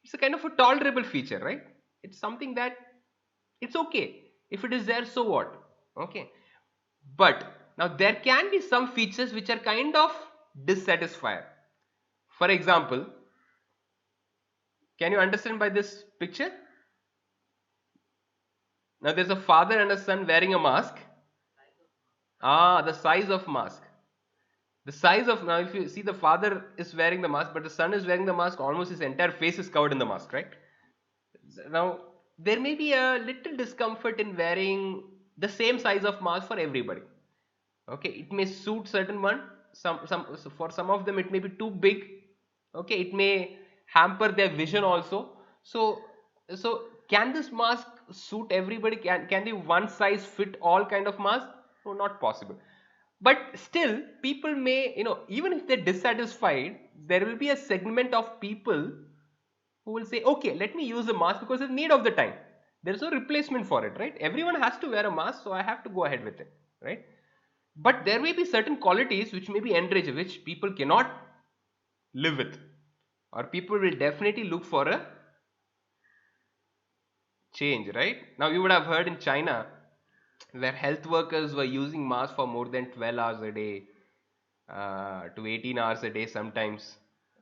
It's a kind of a tolerable feature, right? It's something that it's okay. If it is there, so what? Okay. But now there can be some features which are kind of dissatisfier. For example, can you understand by this picture? Now there's a father and a son wearing a mask. The size of mask. The size of, now if you see, the father is wearing the mask, but the son is wearing the mask, almost his entire face is covered in the mask, right? Now there may be a little discomfort in wearing the same size of mask for everybody. Okay, it may suit certain one, for some of them it may be too big. Okay, it may hamper their vision also. So can this mask suit everybody? Can the one size fit all kind of mask? No, not possible. But still, people may, even if they're dissatisfied, there will be a segment of people who will say, okay, let me use a mask because it's need of the time. There's no replacement for it, right? Everyone has to wear a mask, so I have to go ahead with it, right? But there may be certain qualities which may be enraged, which people cannot live with, or people will definitely look for a change, right? Now you would have heard in China where health workers were using masks for more than 12 hours a day, to 18 hours a day sometimes.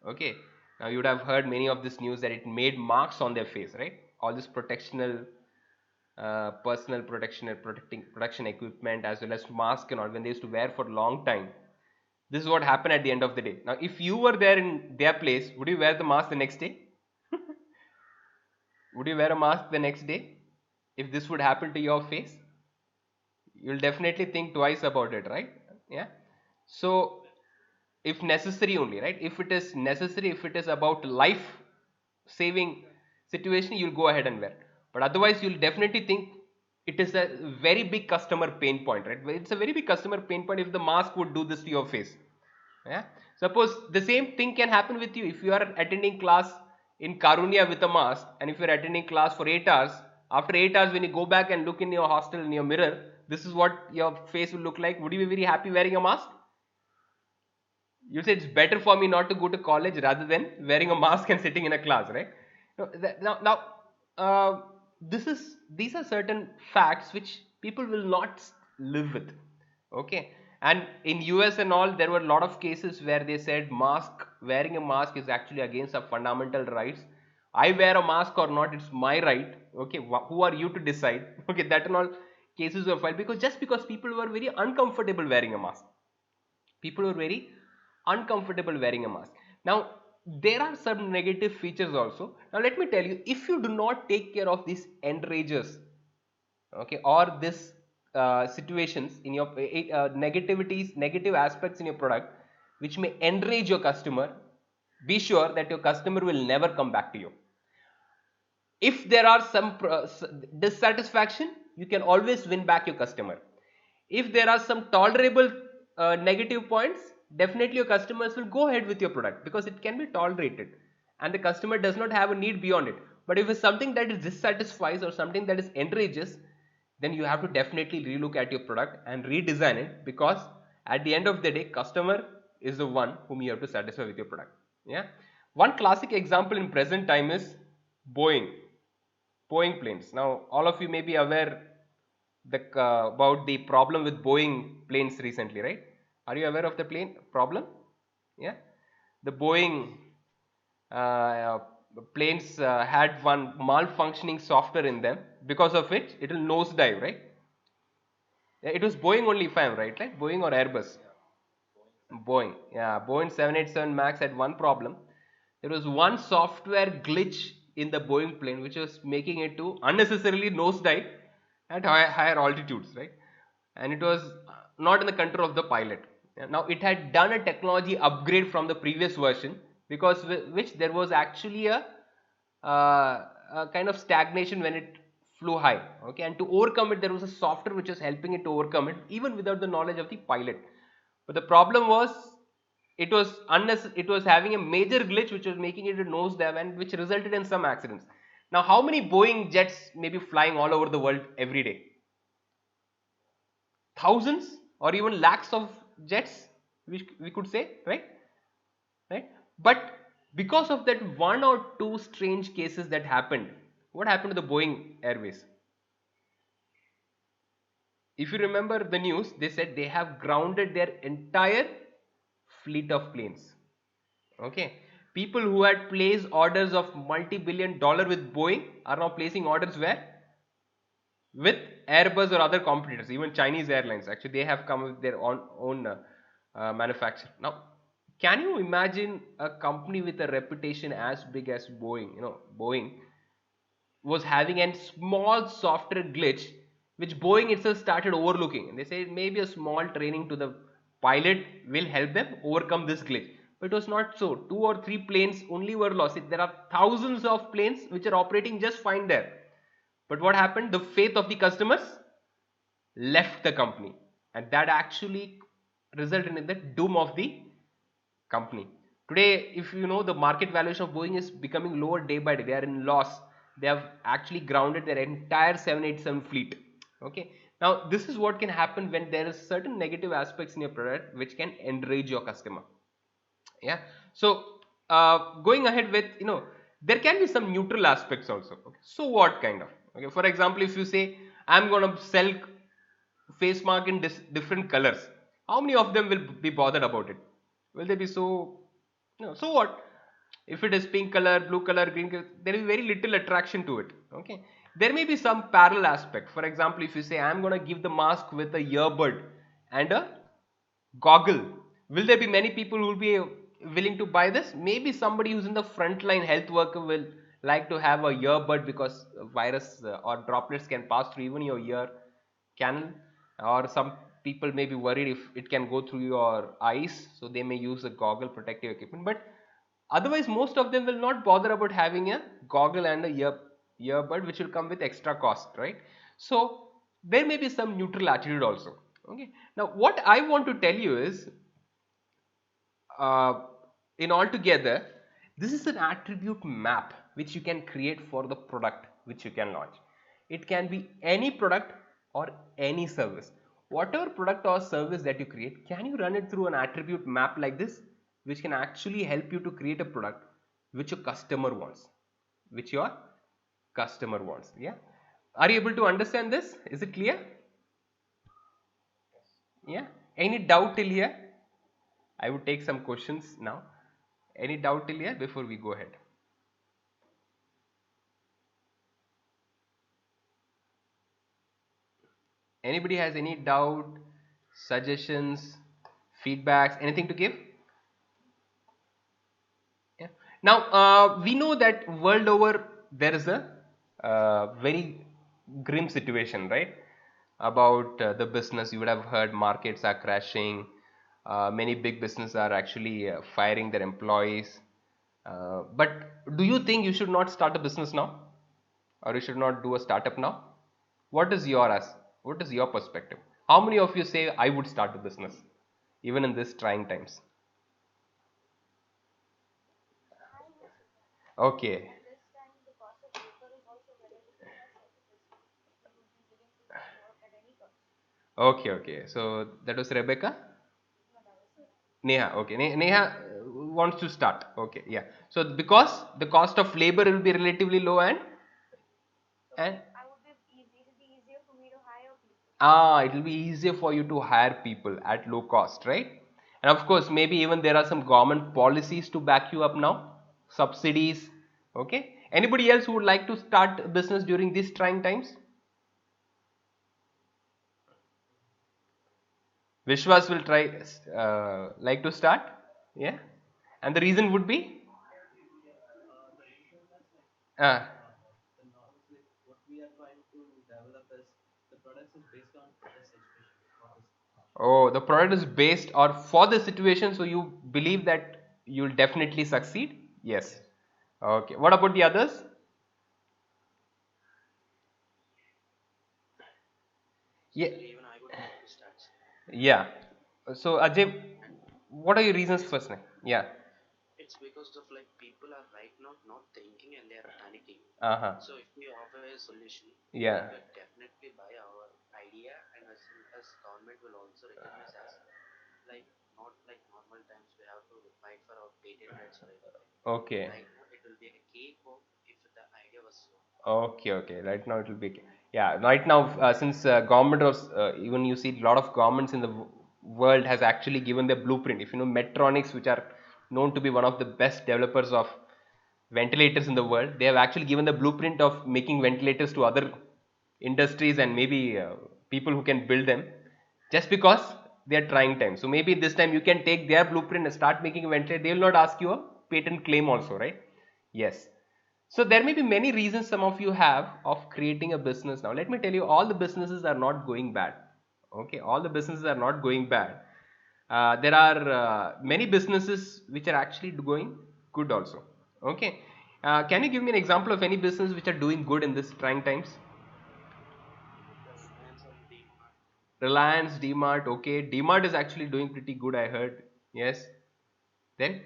Okay, now you would have heard many of this news that it made marks on their face, right? All this protectional, personal protection equipment, as well as mask and all, when they used to wear for a long time, this is what happened at the end of the day. Now if you were there in their place, would you wear the mask the next day? Would you wear a mask the next day if this would happen to your face? You'll definitely think twice about it, right? Yeah. So if necessary only, right? If it is necessary, if it is about life saving situation, you'll go ahead and wear. But otherwise you'll definitely think it is a very big customer pain point, right? It's a very big customer pain point if the mask would do this to your face. Yeah. Suppose the same thing can happen with you if you are attending class in Karunya with a mask, and if you are attending class for 8 hours, after 8 hours when you go back and look in your hostel in your mirror, this is what your face will look like. Would you be very happy wearing a mask? You say it's better for me not to go to college rather than wearing a mask and sitting in a class, right? These are certain facts which people will not live with. Okay, and in US and all, there were a lot of cases where they said wearing a mask is actually against our fundamental rights. I wear a mask or not, it's my right. Okay, who are you to decide? Okay, that and all cases were filed because just because people were very uncomfortable wearing a mask. People were very uncomfortable wearing a mask. Now there are some negative features also. Now let me tell you, if you do not take care of these enrages, okay, or this situations in your negativities, negative aspects in your product which may enrage your customer, be sure that your customer will never come back to you. If there are some dissatisfaction, you can always win back your customer. If there are some tolerable negative points, definitely your customers will go ahead with your product because it can be tolerated and the customer does not have a need beyond it. But if it's something that is dissatisfies or something that is enrages, then you have to definitely relook at your product and redesign it, because at the end of the day, customer is the one whom you have to satisfy with your product. Yeah, one classic example in present time is Boeing. Boeing planes. Now, all of you may be aware about the problem with Boeing planes recently, right? Are you aware of the plane problem? Yeah, the Boeing uh, planes had one malfunctioning software in them, because of which it will nosedive, right? Yeah, it was Boeing only, if I am right, right? Boeing or Airbus? Boeing. Yeah, Boeing 787 Max had one problem. There was one software glitch in the Boeing plane which was making it to unnecessarily nosedive at higher altitudes, right? And it was not in the control of the pilot. Now it had done a technology upgrade from the previous version, because which there was actually a kind of stagnation when it flew high. Okay, and to overcome it, there was a software which was helping it to overcome it, even without the knowledge of the pilot. But the problem was it was having a major glitch which was making it a nosedive and which resulted in some accidents. Now, how many Boeing jets may be flying all over the world every day? Thousands or even lakhs of jets, we could say, right? But because of that one or two strange cases that happened, what happened to the Boeing Airways? If you remember the news, they said they have grounded their entire fleet of planes. Okay, people who had placed orders of multi-billion-dollar with Boeing are now placing orders where? With Airbus or other competitors, even Chinese airlines. Actually, they have come with their own manufacture. Now, can you imagine a company with a reputation as big as Boeing? You know, Boeing was having a small software glitch which Boeing itself started overlooking. And they say maybe a small training to the pilot will help them overcome this glitch. But it was not so. 2 or 3 planes only were lost. There are thousands of planes which are operating just fine there. But what happened? The faith of the customers left the company, and that actually resulted in the doom of the company. Today, if you know, the market valuation of Boeing is becoming lower day by day. They are in loss. They have actually grounded their entire 787 fleet. Okay. Now, this is what can happen when there is certain negative aspects in your product which can enrage your customer. Yeah. So, going ahead with, there can be some neutral aspects also. Okay. So what kind of? Okay. For example, if you say, I'm going to sell face mask in different colors, how many of them will be bothered about it? Will they be so, so what? If it is pink color, blue color, green color, there is very little attraction to it. Okay. There may be some parallel aspect. For example, if you say, I'm going to give the mask with a earbud and a goggle, will there be many people who will be willing to buy this? Maybe somebody who's in the frontline health worker will like to have a earbud, because virus or droplets can pass through even your ear canal, or some people may be worried if it can go through your eyes, so they may use a goggle protective equipment. But otherwise, most of them will not bother about having a goggle and a earbud, which will come with extra cost, right? So there may be some neutral attitude also. Okay. Now, what I want to tell you is, uh, in altogether, this is an attribute map which you can create for the product which you can launch. It can be any product or any service. Whatever product or service that you create, can you run it through an attribute map like this, which can actually help you to create a product which your customer wants, which your customer wants. Yeah. Are you able to understand this? Is it clear? Yeah. Any doubt till here? I would take some questions now. Any doubt till here before we go ahead? Anybody has any doubt, suggestions, feedbacks, anything to give? Yeah. Now, we know that world over there is a very grim situation, right? About the business, you would have heard markets are crashing. Many big businesses are actually firing their employees. But do you think you should not start a business now, or you should not do a startup now? What is your what is your perspective? How many of you say I would start a business, even in this trying times? I would suggest because Okay. in this time the cost of labor is also very different as services. We would be willing to work at any cost. Okay, okay. So that was Rebecca? No, that was me. Neha. Okay. Neha wants to start. Okay, yeah. So because the cost of labor will be relatively low So and I would be easy. It would be easier for me to hire people. it will be easier for you to hire people at low cost, right? And of course, maybe even there are some government policies to back you up now, subsidies. Okay. Anybody else who would like to start a business during these trying times? Vishwas will try, like to start. Yeah. And the reason would be? The reason is like Uh, the knowledge, like what we are trying to develop is the products is based on the situation. What is oh, the product is based or for the situation, so you believe that you'll definitely succeed? Yes. yes. Okay. What about the others? Yeah. Even I would like to start. Yeah. So Ajay, And what are your reasons it's first? Yeah. it's because of like people are right now not thinking and they are panicking. Uh-huh. So if we offer a solution, they Yeah. will definitely buy our idea, and as government will also recognize us like not like normal times we have to fight for our patent rights or anything. Okay. Right now it will be a cake walk if the idea was so. Okay, okay. Right now it will be, yeah. Right now, since government was even you see a lot of governments in the world has actually given their blueprint. If you know Medtronics, which are known to be one of the best developers of ventilators in the world, they have actually given the blueprint of making ventilators to other industries and maybe people who can build them, just because they are trying time. So maybe this time you can take their blueprint and start making a ventilator. They will not ask you a patent claim also, right? Yes. So there may be many reasons some of you have of creating a business now. Let me tell you, all the businesses are not going bad. Okay, all the businesses are not going bad. There are many businesses which are actually going good also. Okay, can you give me an example of any business which are doing good in this trying times? The Reliance or DMart. Reliance, DMart. Okay, DMart is actually doing pretty good, I heard. Yes. Then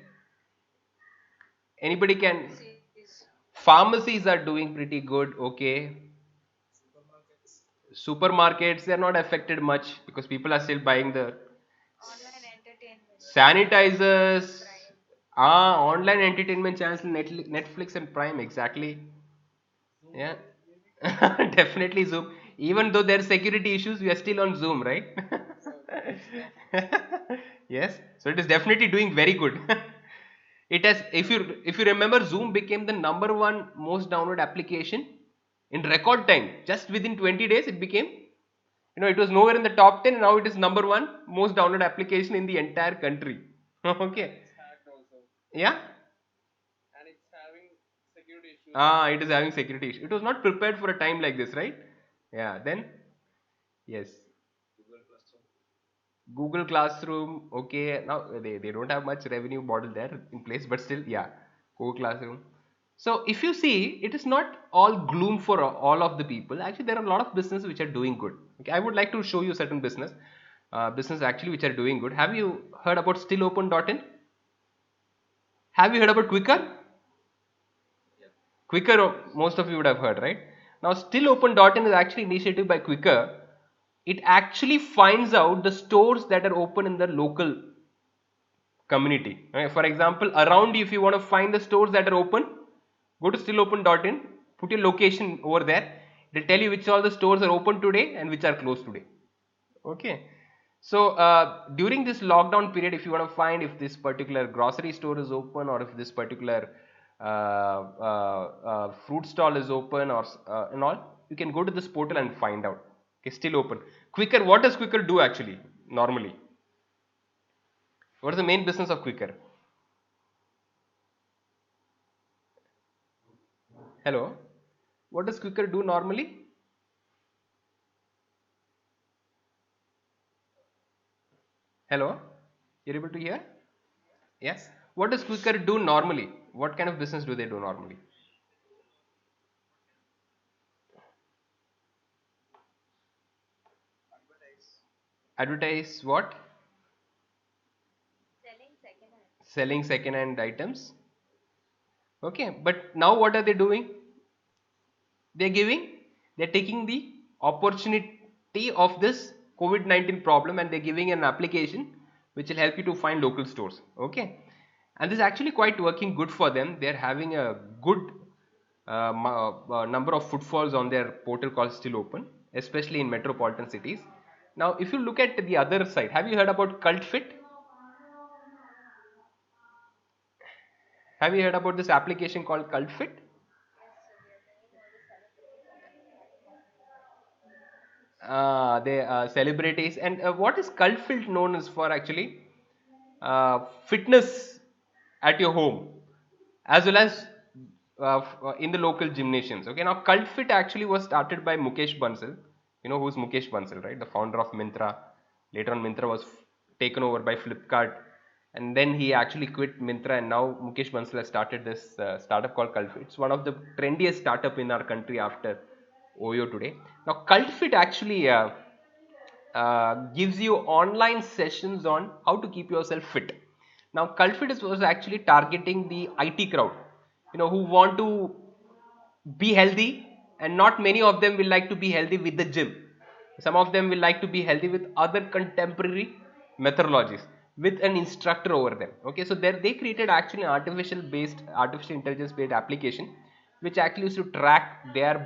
anybody can. Pharmacies. Pharmacies are doing pretty good. Okay. Supermarkets. Supermarkets, they're not affected much because people are still buying the Online entertainment. sanitizers. Prime. Online entertainment channels, Netflix and Prime, exactly. Zoom Yeah. maybe. Definitely Zoom. Even though there are security issues, we are still on Zoom, right? Yes. So it is definitely doing very good. It has, if you remember, Zoom became the number one most downloaded application in record time. Just within 20 days, it became, it was nowhere in the top 10. Now it is number one most downloaded application in the entire country. Okay. It's hacked also, Yeah. and it's having security issues. It is having security issue. It was not prepared for a time like this, right? Yeah. Then, yes. Google Classroom. Google Classroom. Okay. Now they don't have much revenue model there in place, but still, yeah. Google Classroom. So if you see, it is not all gloom for all of the people. Actually, there are a lot of businesses which are doing good. Okay, I would like to show you certain business actually which are doing good. Have you heard about StillOpen.in? Have you heard about Quicker? Quicker, most of you would have heard, right? Now, StillOpen.in is actually initiative by Quicker. It actually finds out the stores that are open in the local community. Okay, for example, around you, if you want to find the stores that are open, go to StillOpen.in, put your location over there. It will tell you which all the stores are open today and which are closed today. Okay. So during this lockdown period, if you want to find if this particular grocery store is open or if this particular fruit stall is open or and all, you can go to this portal and find out. Okay, still open. Quicker, what does Quicker do actually normally? What is the main business of Quicker? Hello, what does Quicker do normally? Hello, you're able to hear? Yes. What does Quicker do normally? What kind of business do they do normally? Advertise what? Selling second-hand. Selling second-hand items. Okay, but now what are they doing? They're taking the opportunity of this COVID-19 problem and they're giving an application which will help you to find local stores. Okay, and this is actually quite working good for them. They're having a good number of footfalls on their portal called Still Open, especially in metropolitan cities. Now, if you look at the other side, have you heard about CultFit? Have you heard about this application called CultFit? They celebrities and what is CultFit known as for actually? Fitness at your home as well as in the local gymnasiums. Okay, now CultFit actually was started by Mukesh Bansal. You know who's Mukesh Bansal, right? The founder of Myntra. Later on, Myntra was taken over by Flipkart, and then he actually quit Myntra, and now Mukesh Bansal has started this startup called CultFit. It's one of the trendiest startup in our country after Oyo today. Now, CultFit actually gives you online sessions on how to keep yourself fit. Now, CultFit was actually targeting the IT crowd, who want to be healthy, and not many of them will like to be healthy with the gym. Some of them will like to be healthy with other contemporary methodologies with an instructor over them. Okay, so there they created actually an artificial intelligence based application which actually used to track their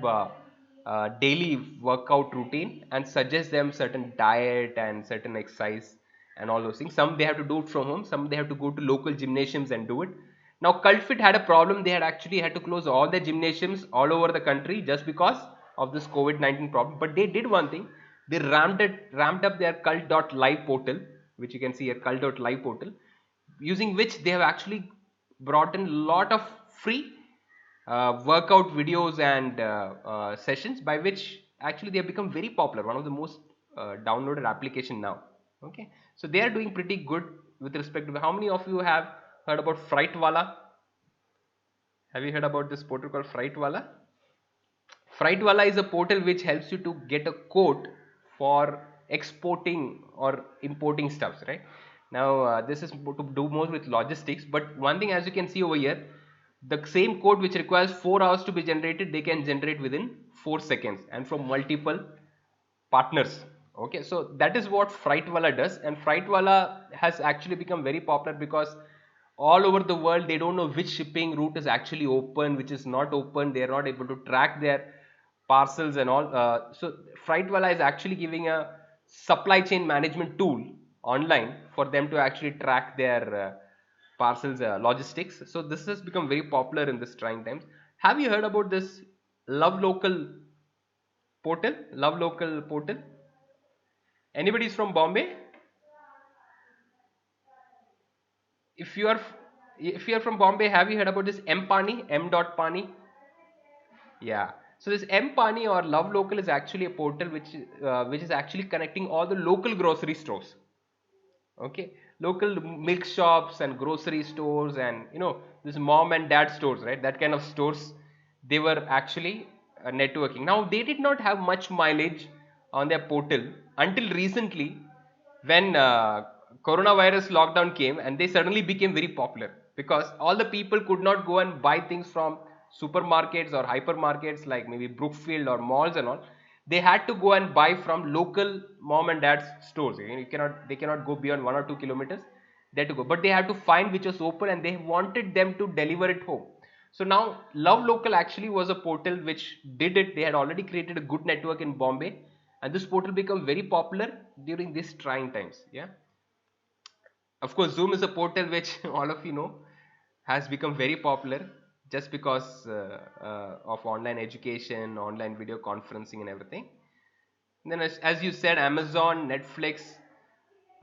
daily workout routine and suggest them certain diet and certain exercise and all those things. Some they have to do it from home, some they have to go to local gymnasiums and do it. Now CultFit had a problem. They had actually had to close all the gymnasiums all over the country just because of this COVID-19 problem. But they did one thing. They ramped up their cult.live portal, which you can see here, cult.live portal, using which they have actually brought in a lot of free workout videos and sessions, by which actually they have become very popular, one of the most downloaded application now. Okay, so they are doing pretty good with respect to. How many of you have heard about Frightwala? Have you heard about this portal called Frightwala? Frightwala is a portal which helps you to get a quote for exporting or importing stuffs, right? Now this is to do more with logistics, but one thing, as you can see over here, the same code which requires 4 hours to be generated, they can generate within 4 seconds and from multiple partners. Okay, so that is what Frightwala does, and Frightwala has actually become very popular because all over the world they don't know which shipping route is actually open, which is not open. They are not able to track their parcels and all. So Frightwala is actually giving a supply chain management tool online for them to actually track their parcels logistics. So this has become very popular in this trying times. Have you heard about this Love Local portal? Love Local portal. Anybody is from Bombay? If you are from Bombay, have you heard about this M-Pani? M.Pani? Yeah. So this M-Pani or Love Local is actually a portal which is actually connecting all the local grocery stores. Okay, local milk shops and grocery stores, and this mom and dad stores, right? That kind of stores, they were actually networking. Now they did not have much mileage on their portal until recently, when coronavirus lockdown came, and they suddenly became very popular because all the people could not go and buy things from supermarkets or hypermarkets like maybe Brookfield or malls and all. They had to go and buy from local mom and dad's stores. They cannot go beyond 1 or 2 kilometers. They had to go, but they had to find which was open, and they wanted them to deliver it home. So now Love Local actually was a portal which did it. They had already created a good network in Bombay, and this portal become very popular during these trying times. Yeah, of course, Zoom is a portal which all of you know has become very popular just because of online education, online video conferencing, and everything. Then, as you said, Amazon, Netflix,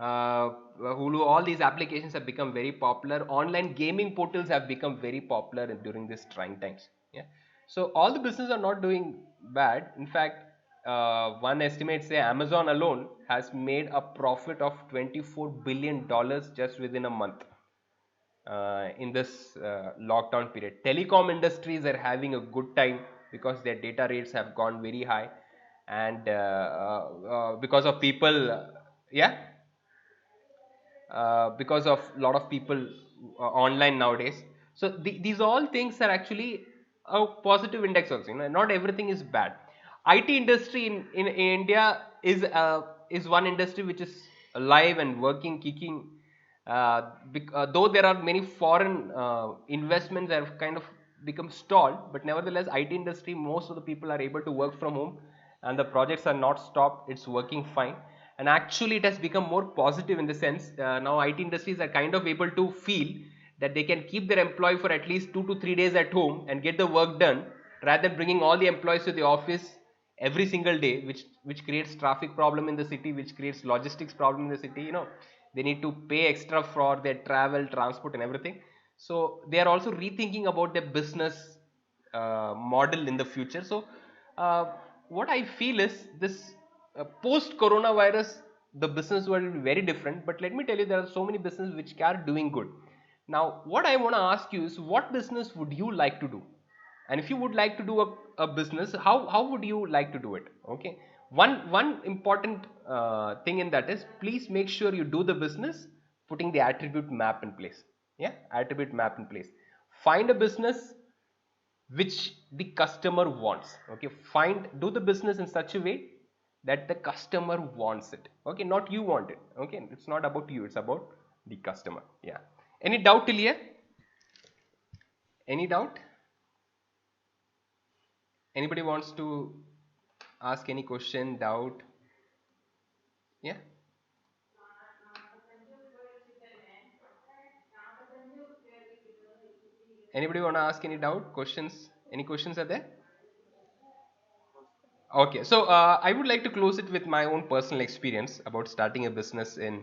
Hulu, all these applications have become very popular. Online gaming portals have become very popular during these trying times. Yeah, so all the businesses are not doing bad. In fact, one estimate say Amazon alone has made a profit of $24 billion just within a month in this lockdown period. Telecom industries are having a good time because their data rates have gone very high, and because of people, yeah, because of a lot of people online nowadays. So these all things are actually a positive index also. You know, not everything is bad. IT industry in India is one industry which is alive and working, kicking. Though there are many foreign investments that have kind of become stalled, but nevertheless, IT industry, most of the people are able to work from home, and the projects are not stopped. It's working fine, and actually, it has become more positive in the sense now IT industries are kind of able to feel that they can keep their employee for at least 2 to 3 days at home and get the work done rather than bringing all the employees to the office every single day, which creates traffic problem in the city, which creates logistics problem in the city. You know, they need to pay extra for their travel, transport, and everything. So they are also rethinking about their business model in the future. So uh, what I feel is this post coronavirus, the business world will be very different. But let me tell you, there are so many businesses which are doing good. Now, what I want to ask you is, what business would you like to do? And if you would like to do a business, how would you like to do it? Okay, one important thing in that is, please make sure you do the business putting the attribute map in place. Yeah, attribute map in place. Find a business which the customer wants. Okay, do the business in such a way that the customer wants it. Okay, not you want it. Okay, it's not about you, it's about the customer. Yeah, any doubt till here? Any doubt? Anybody wants to ask any question, doubt? Yeah, anybody want to ask any doubt, questions? Any questions are there? Okay, so I would like to close it with my own personal experience about starting a business in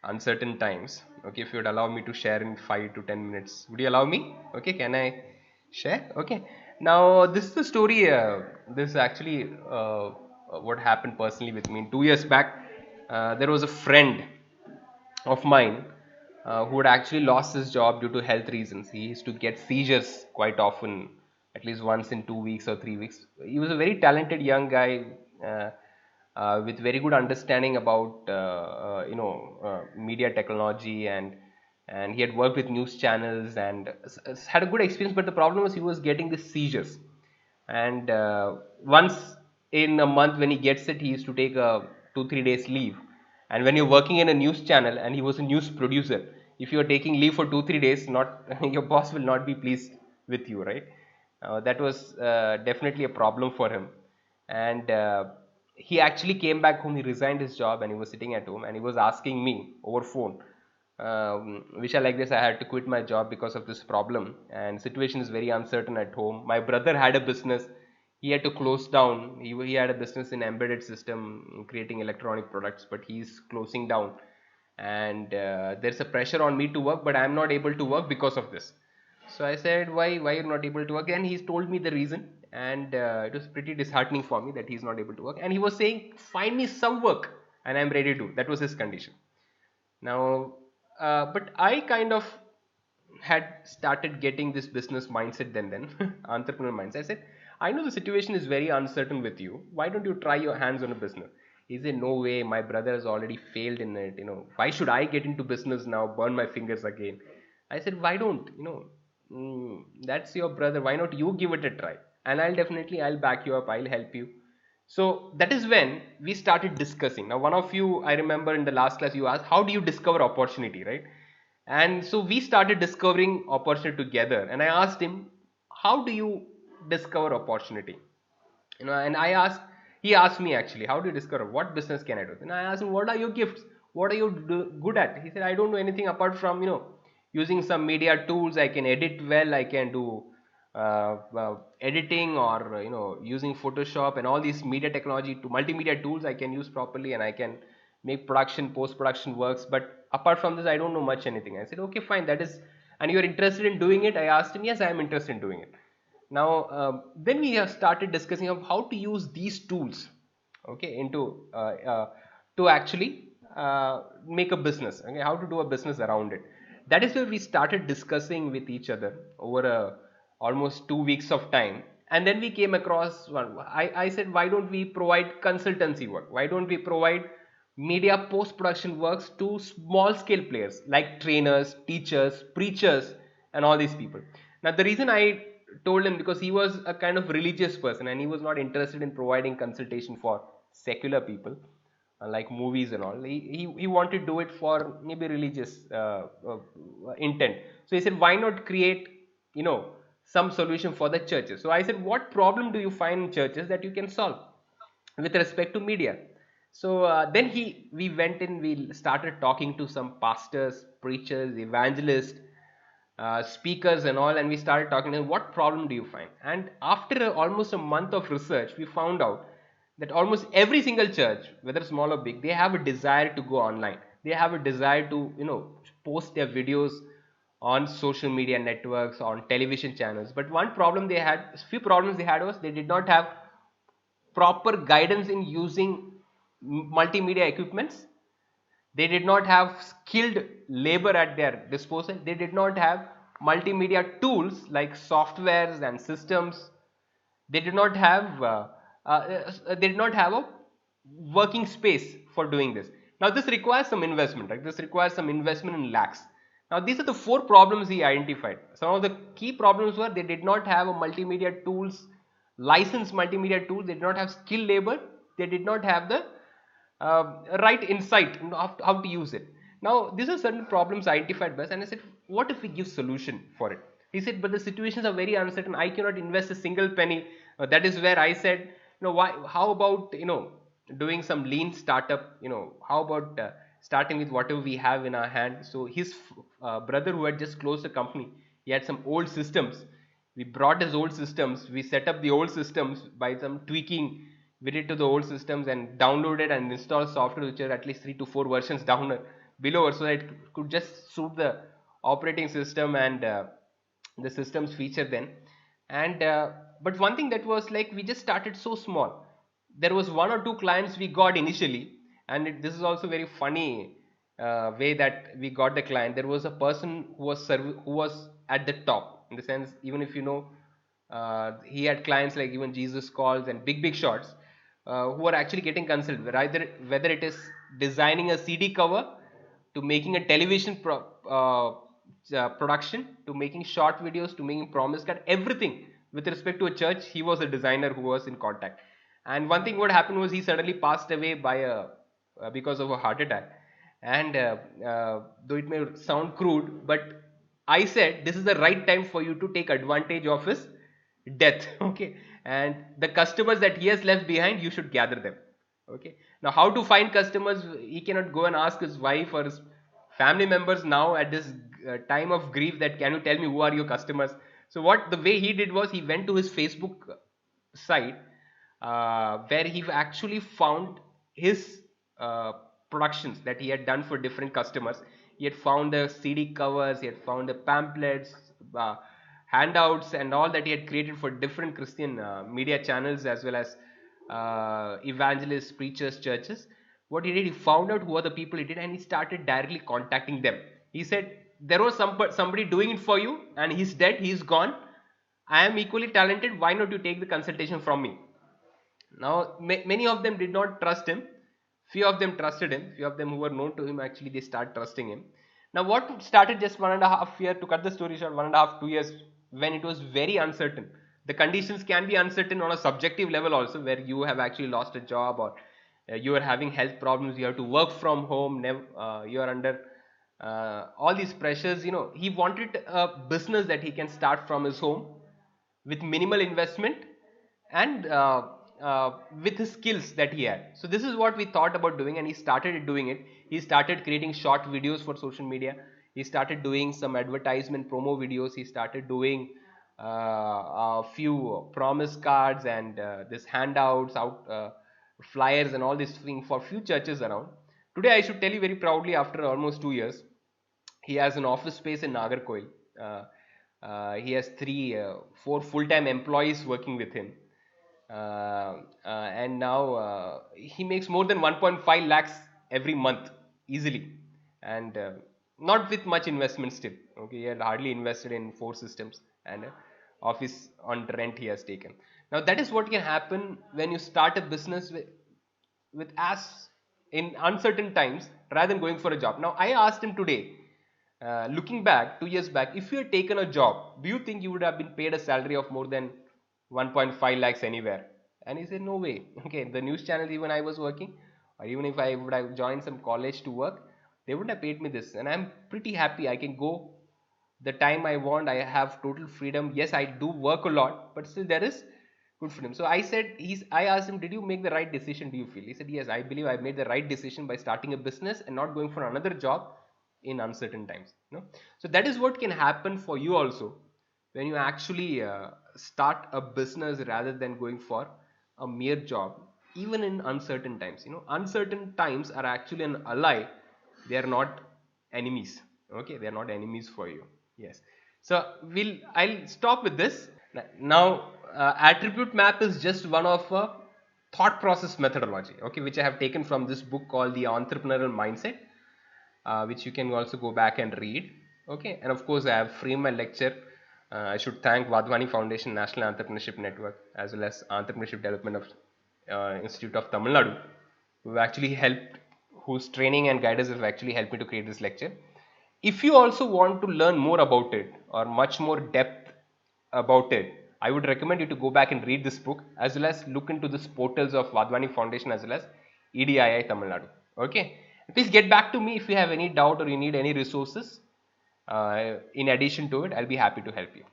uncertain times. Okay, if you would allow me to share in 5 to 10 minutes, would you allow me? Okay, can I share? Okay, now this is the story. This is actually what happened personally with me. 2 years back, there was a friend of mine who had actually lost his job due to health reasons. He used to get seizures quite often, at least once in 2 weeks or 3 weeks. He was a very talented young guy uh, with very good understanding about media technology, and he had worked with news channels and had a good experience. But the problem was he was getting these seizures, and once in a month when he gets it, he used to take a 2 3 days leave. And when you're working in a news channel and he was a news producer, if you are taking leave for 2 3 days, not your boss will not be pleased with you, right? That was definitely a problem for him. And he actually came back home. He resigned his job and he was sitting at home and he was asking me over phone, Vishal, like this, I had to quit my job because of this problem, and situation is very uncertain at home. My brother had a business, he had to close down. He had a business in embedded system creating electronic products, but he's closing down. And there's a pressure on me to work, but I'm not able to work because of this. So I said, why you're not able to work? And he's told me the reason, and it was pretty disheartening for me that he's not able to work. And he was saying, find me some work and I'm ready to. That was his condition. Now, but I kind of had started getting this business mindset then entrepreneur mindset. I said, I know the situation is very uncertain with you. Why don't you try your hands on a business? He said, no way, my brother has already failed in it. Why should I get into business now, burn my fingers again? I said, why don't, that's your brother. Why not you give it a try? And I'll back you up. I'll help you. So that is when we started discussing. Now, one of you, I remember in the last class, you asked, how do you discover opportunity, right? And so we started discovering opportunity together. And I asked him, how do you discover opportunity? And I asked, he asked me actually, how do you discover what business can I do? And I asked him, what are your gifts? What are you good at? He said, I don't know anything apart from using some media tools. I can edit well. I can do editing, or using Photoshop and all these media technology to multimedia tools I can use properly, and I can make production, post production works. But apart from this, I don't know much anything. I said, okay, fine, that is, and you are interested in doing it? I asked him. Yes, I am interested in doing it. Now, then we have started discussing of how to use these tools, okay, into to actually make a business. Okay, how to do a business around it. That is where we started discussing with each other over almost 2 weeks of time, and then we came across one. I said, why don't we provide consultancy work? Why don't we provide media post production works to small scale players like trainers, teachers, preachers, and all these people? Now, the reason I told him, because he was a kind of religious person and he was not interested in providing consultation for secular people, like movies and all. He wanted to do it for maybe religious intent. So he said, why not create some solution for the churches? So I said, what problem do you find in churches that you can solve with respect to media? So then we went in, we started talking to some pastors, preachers, evangelists, speakers and all, and we started talking to them, what problem do you find? And after almost a month of research, we found out that almost every single church, whether small or big, they have a desire to go online. They have a desire to post their videos on social media networks, on television channels. But one problem they had, few problems they had, was they did not have proper guidance in using multimedia equipments. They did not have skilled labor at their disposal. They did not have multimedia tools like softwares and systems. They did not have a working space for doing this. Now this requires some investment, right? This requires some investment in lakhs. Now these are the 4 problems he identified. Some of the key problems were, they did not have a multimedia tools, licensed multimedia tools. They did not have skilled labor. They did not have the right insight of how to use it. Now these are certain problems identified by us, and I said, what if we give solution for it? He said, but the situations are very uncertain. I cannot invest a single penny. That is where I said, why? How about doing some lean startup? How about starting with whatever we have in our hand? So his brother, who had just closed the company, he had some old systems. We brought his old systems. We set up the old systems by some tweaking. We did to the old systems and downloaded and installed software which are at least 3 to 4 versions down below, so that it could just suit the operating system and the system's feature then. And but one thing that was like, we just started so small. There was 1 or 2 clients we got initially, and this is also very funny way that we got the client. There was a person who was at the top, in the sense, even if he had clients like even Jesus Calls and big shots, who are actually getting consulted, whether it is designing a CD cover, to making a television production, to making short videos, to making promise card, everything with respect to a church. He was a designer who was in contact. And one thing what happened was, he suddenly passed away by because of a heart attack. And though it may sound crude, but I said, this is the right time for you to take advantage of his death. Okay, and the customers that he has left behind, you should gather them. Okay, now how to find customers? He cannot go and ask his wife or his family members now at this time of grief that, can you tell me who are your customers? So what the way he did was, he went to his Facebook site, where he actually found his productions that he had done for different customers. He had found the CD covers, he had found the pamphlets, handouts and all that he had created for different Christian media channels, as well as evangelists, preachers, churches. What he did, he found out who are the people he did, and he started directly contacting them. He said, there was somebody doing it for you, and he's dead, he's gone. I am equally talented. Why not you take the consultation from me? Now many of them did not trust him. Few of them trusted him. Few of them who were known to him, actually they start trusting him. Now what started just 1.5 year, to cut the story short, 1.5, 2 years, when it was very uncertain. The conditions can be uncertain on a subjective level also, where you have actually lost a job, or you are having health problems, you have to work from home, you are under all these pressures. He wanted a business that he can start from his home with minimal investment, and with his skills that he had. So this is what we thought about doing, and he started doing it. He started creating short videos for social media. He started doing some advertisement promo videos. He started doing a few promise cards and this handouts out, flyers and all these things for few churches around. Today I should tell you very proudly, after almost 2 years, he has an office space in Nagarkoil. He has four full-time employees working with him, and now he makes more than 1.5 lakhs every month easily, and not with much investment still. Okay, he had hardly invested in four systems and office on rent he has taken. Now that is what can happen when you start a business with as in uncertain times rather than going for a job. Now I asked him today, looking back 2 years back, if you had taken a job, do you think you would have been paid a salary of more than 1.5 lakhs anywhere? And he said, no way. Okay, the news channels even I was working, or even if I would have joined some college to work, they wouldn't have paid me this. And I'm pretty happy. I can go the time I want. I have total freedom. Yes, I do work a lot, but still there is good freedom. So I asked him, did you make the right decision, do you feel? He said, yes, I believe I made the right decision by starting a business and not going for another job in uncertain times. So that is what can happen for you also when you actually start a business rather than going for a mere job, even in uncertain times. Uncertain times are actually an ally. They are not enemies. Okay, they are not enemies for you. Yes. So I'll stop with this now. Attribute map is just one of a thought process methodology, okay, which I have taken from this book called The Entrepreneurial Mindset, which you can also go back and read. Okay, and of course I have framed my lecture. I should thank Vadhvani Foundation, National Entrepreneurship Network, as well as Entrepreneurship Development of Institute of Tamil Nadu, who actually helped, whose training and guidance have actually helped me to create this lecture. If you also want to learn more about it or much more depth about it, I would recommend you to go back and read this book, as well as look into this portals of Vadhvani Foundation as well as EDII Tamil Nadu. Okay, please get back to me if you have any doubt or you need any resources. In addition to it, I'll be happy to help you.